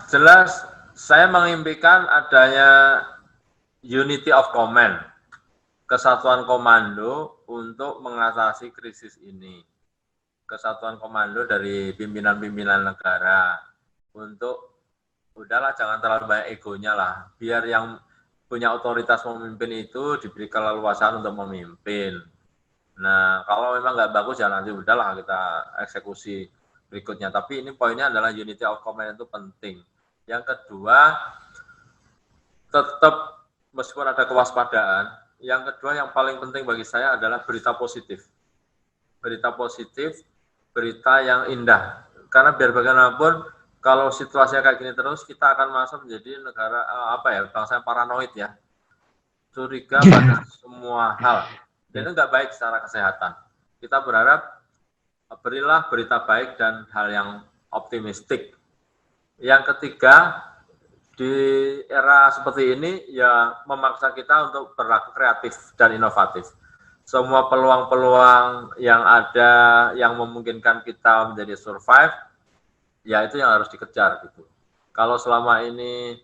jelas saya mengimpikan adanya unity of command, kesatuan komando untuk mengatasi krisis ini. Kesatuan komando dari pimpinan-pimpinan negara untuk udahlah jangan terlalu banyak egonya lah, biar yang punya otoritas memimpin itu diberi keleluasaan untuk memimpin. Nah, kalau memang nggak bagus ya nanti udahlah kita eksekusi berikutnya. Tapi ini poinnya adalah unity of command itu penting. Yang kedua, tetap meskipun ada kewaspadaan, yang kedua yang paling penting bagi saya adalah berita positif. Berita positif, berita yang indah. Karena biar bagaimanapun, kalau situasinya kayak gini terus, kita akan masuk menjadi negara bangsa yang paranoid ya, curiga pada semua hal. Dan itu nggak baik secara kesehatan. Kita berharap berilah berita baik dan hal yang optimistik. Yang ketiga, di era seperti ini ya memaksa kita untuk berlaku kreatif dan inovatif. Semua peluang-peluang yang ada yang memungkinkan kita menjadi survive, ya itu yang harus dikejar gitu. Kalau selama ini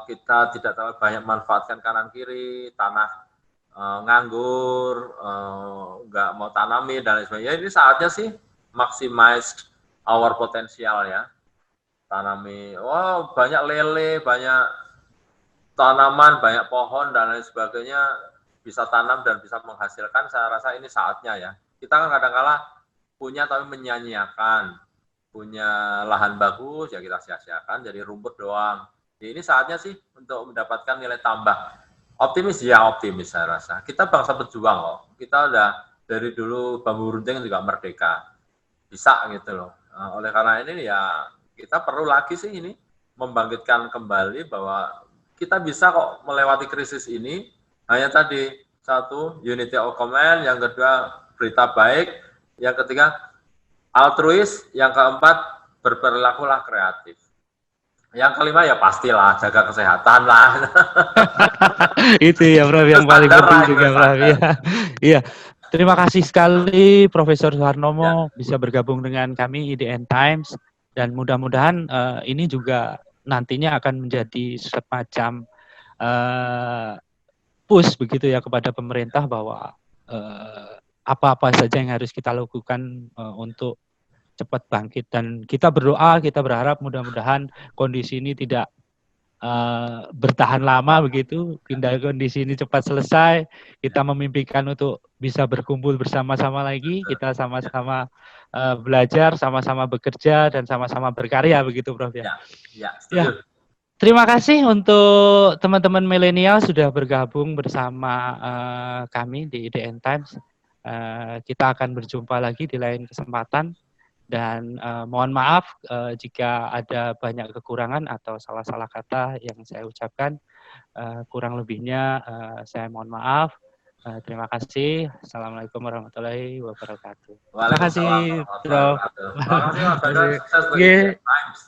kita tidak terlalu banyak manfaatkan kanan kiri, tanah nganggur, nggak mau tanami dan lain sebagainya. Ini saatnya sih maximize our potential ya. Tanami, banyak lele, banyak tanaman, banyak pohon dan lain sebagainya bisa tanam dan bisa menghasilkan. Saya rasa ini saatnya ya. Kita kan kadang-kala punya tapi menyanyiakan, punya lahan bagus ya kita sia-siakan jadi rumput doang. Jadi ini saatnya sih untuk mendapatkan nilai tambah. Optimis ya optimis saya rasa. Kita bangsa pejuang kok. Kita udah dari dulu bambu runcing juga merdeka. Bisa gitu loh. Oleh karena ini ya kita perlu lagi sih ini membangkitkan kembali bahwa kita bisa kok melewati krisis ini. Hanya tadi satu unity of command, yang kedua berita baik, yang ketiga altruis, yang keempat berperilakulah kreatif. Yang kelima ya pastilah jaga kesehatan lah. Itu ya, Prof, yang paling penting juga, Prof. Iya. Iya. Terima kasih sekali Profesor Suharnomo bisa bergabung dengan kami IDN Times, dan mudah-mudahan ini juga nantinya akan menjadi semacam push begitu ya kepada pemerintah bahwa apa-apa saja yang harus kita lakukan untuk cepat bangkit, dan kita berdoa, kita berharap mudah-mudahan kondisi ini tidak bertahan lama begitu, hingga kondisi ini cepat selesai. Kita memimpikan untuk bisa berkumpul bersama-sama lagi, kita sama-sama belajar, sama-sama bekerja, dan sama-sama berkarya begitu, Prof. Ya. Ya. Terima kasih untuk teman-teman milenial sudah bergabung bersama kami di IDN Times. Kita akan berjumpa lagi di lain kesempatan. Dan mohon maaf jika ada banyak kekurangan atau salah-salah kata yang saya ucapkan. Kurang lebihnya saya mohon maaf. Terima kasih. Assalamualaikum warahmatullahi wabarakatuh. Terima kasih, Prof. Terima kasih Mas Badar. Sukses bagi Times.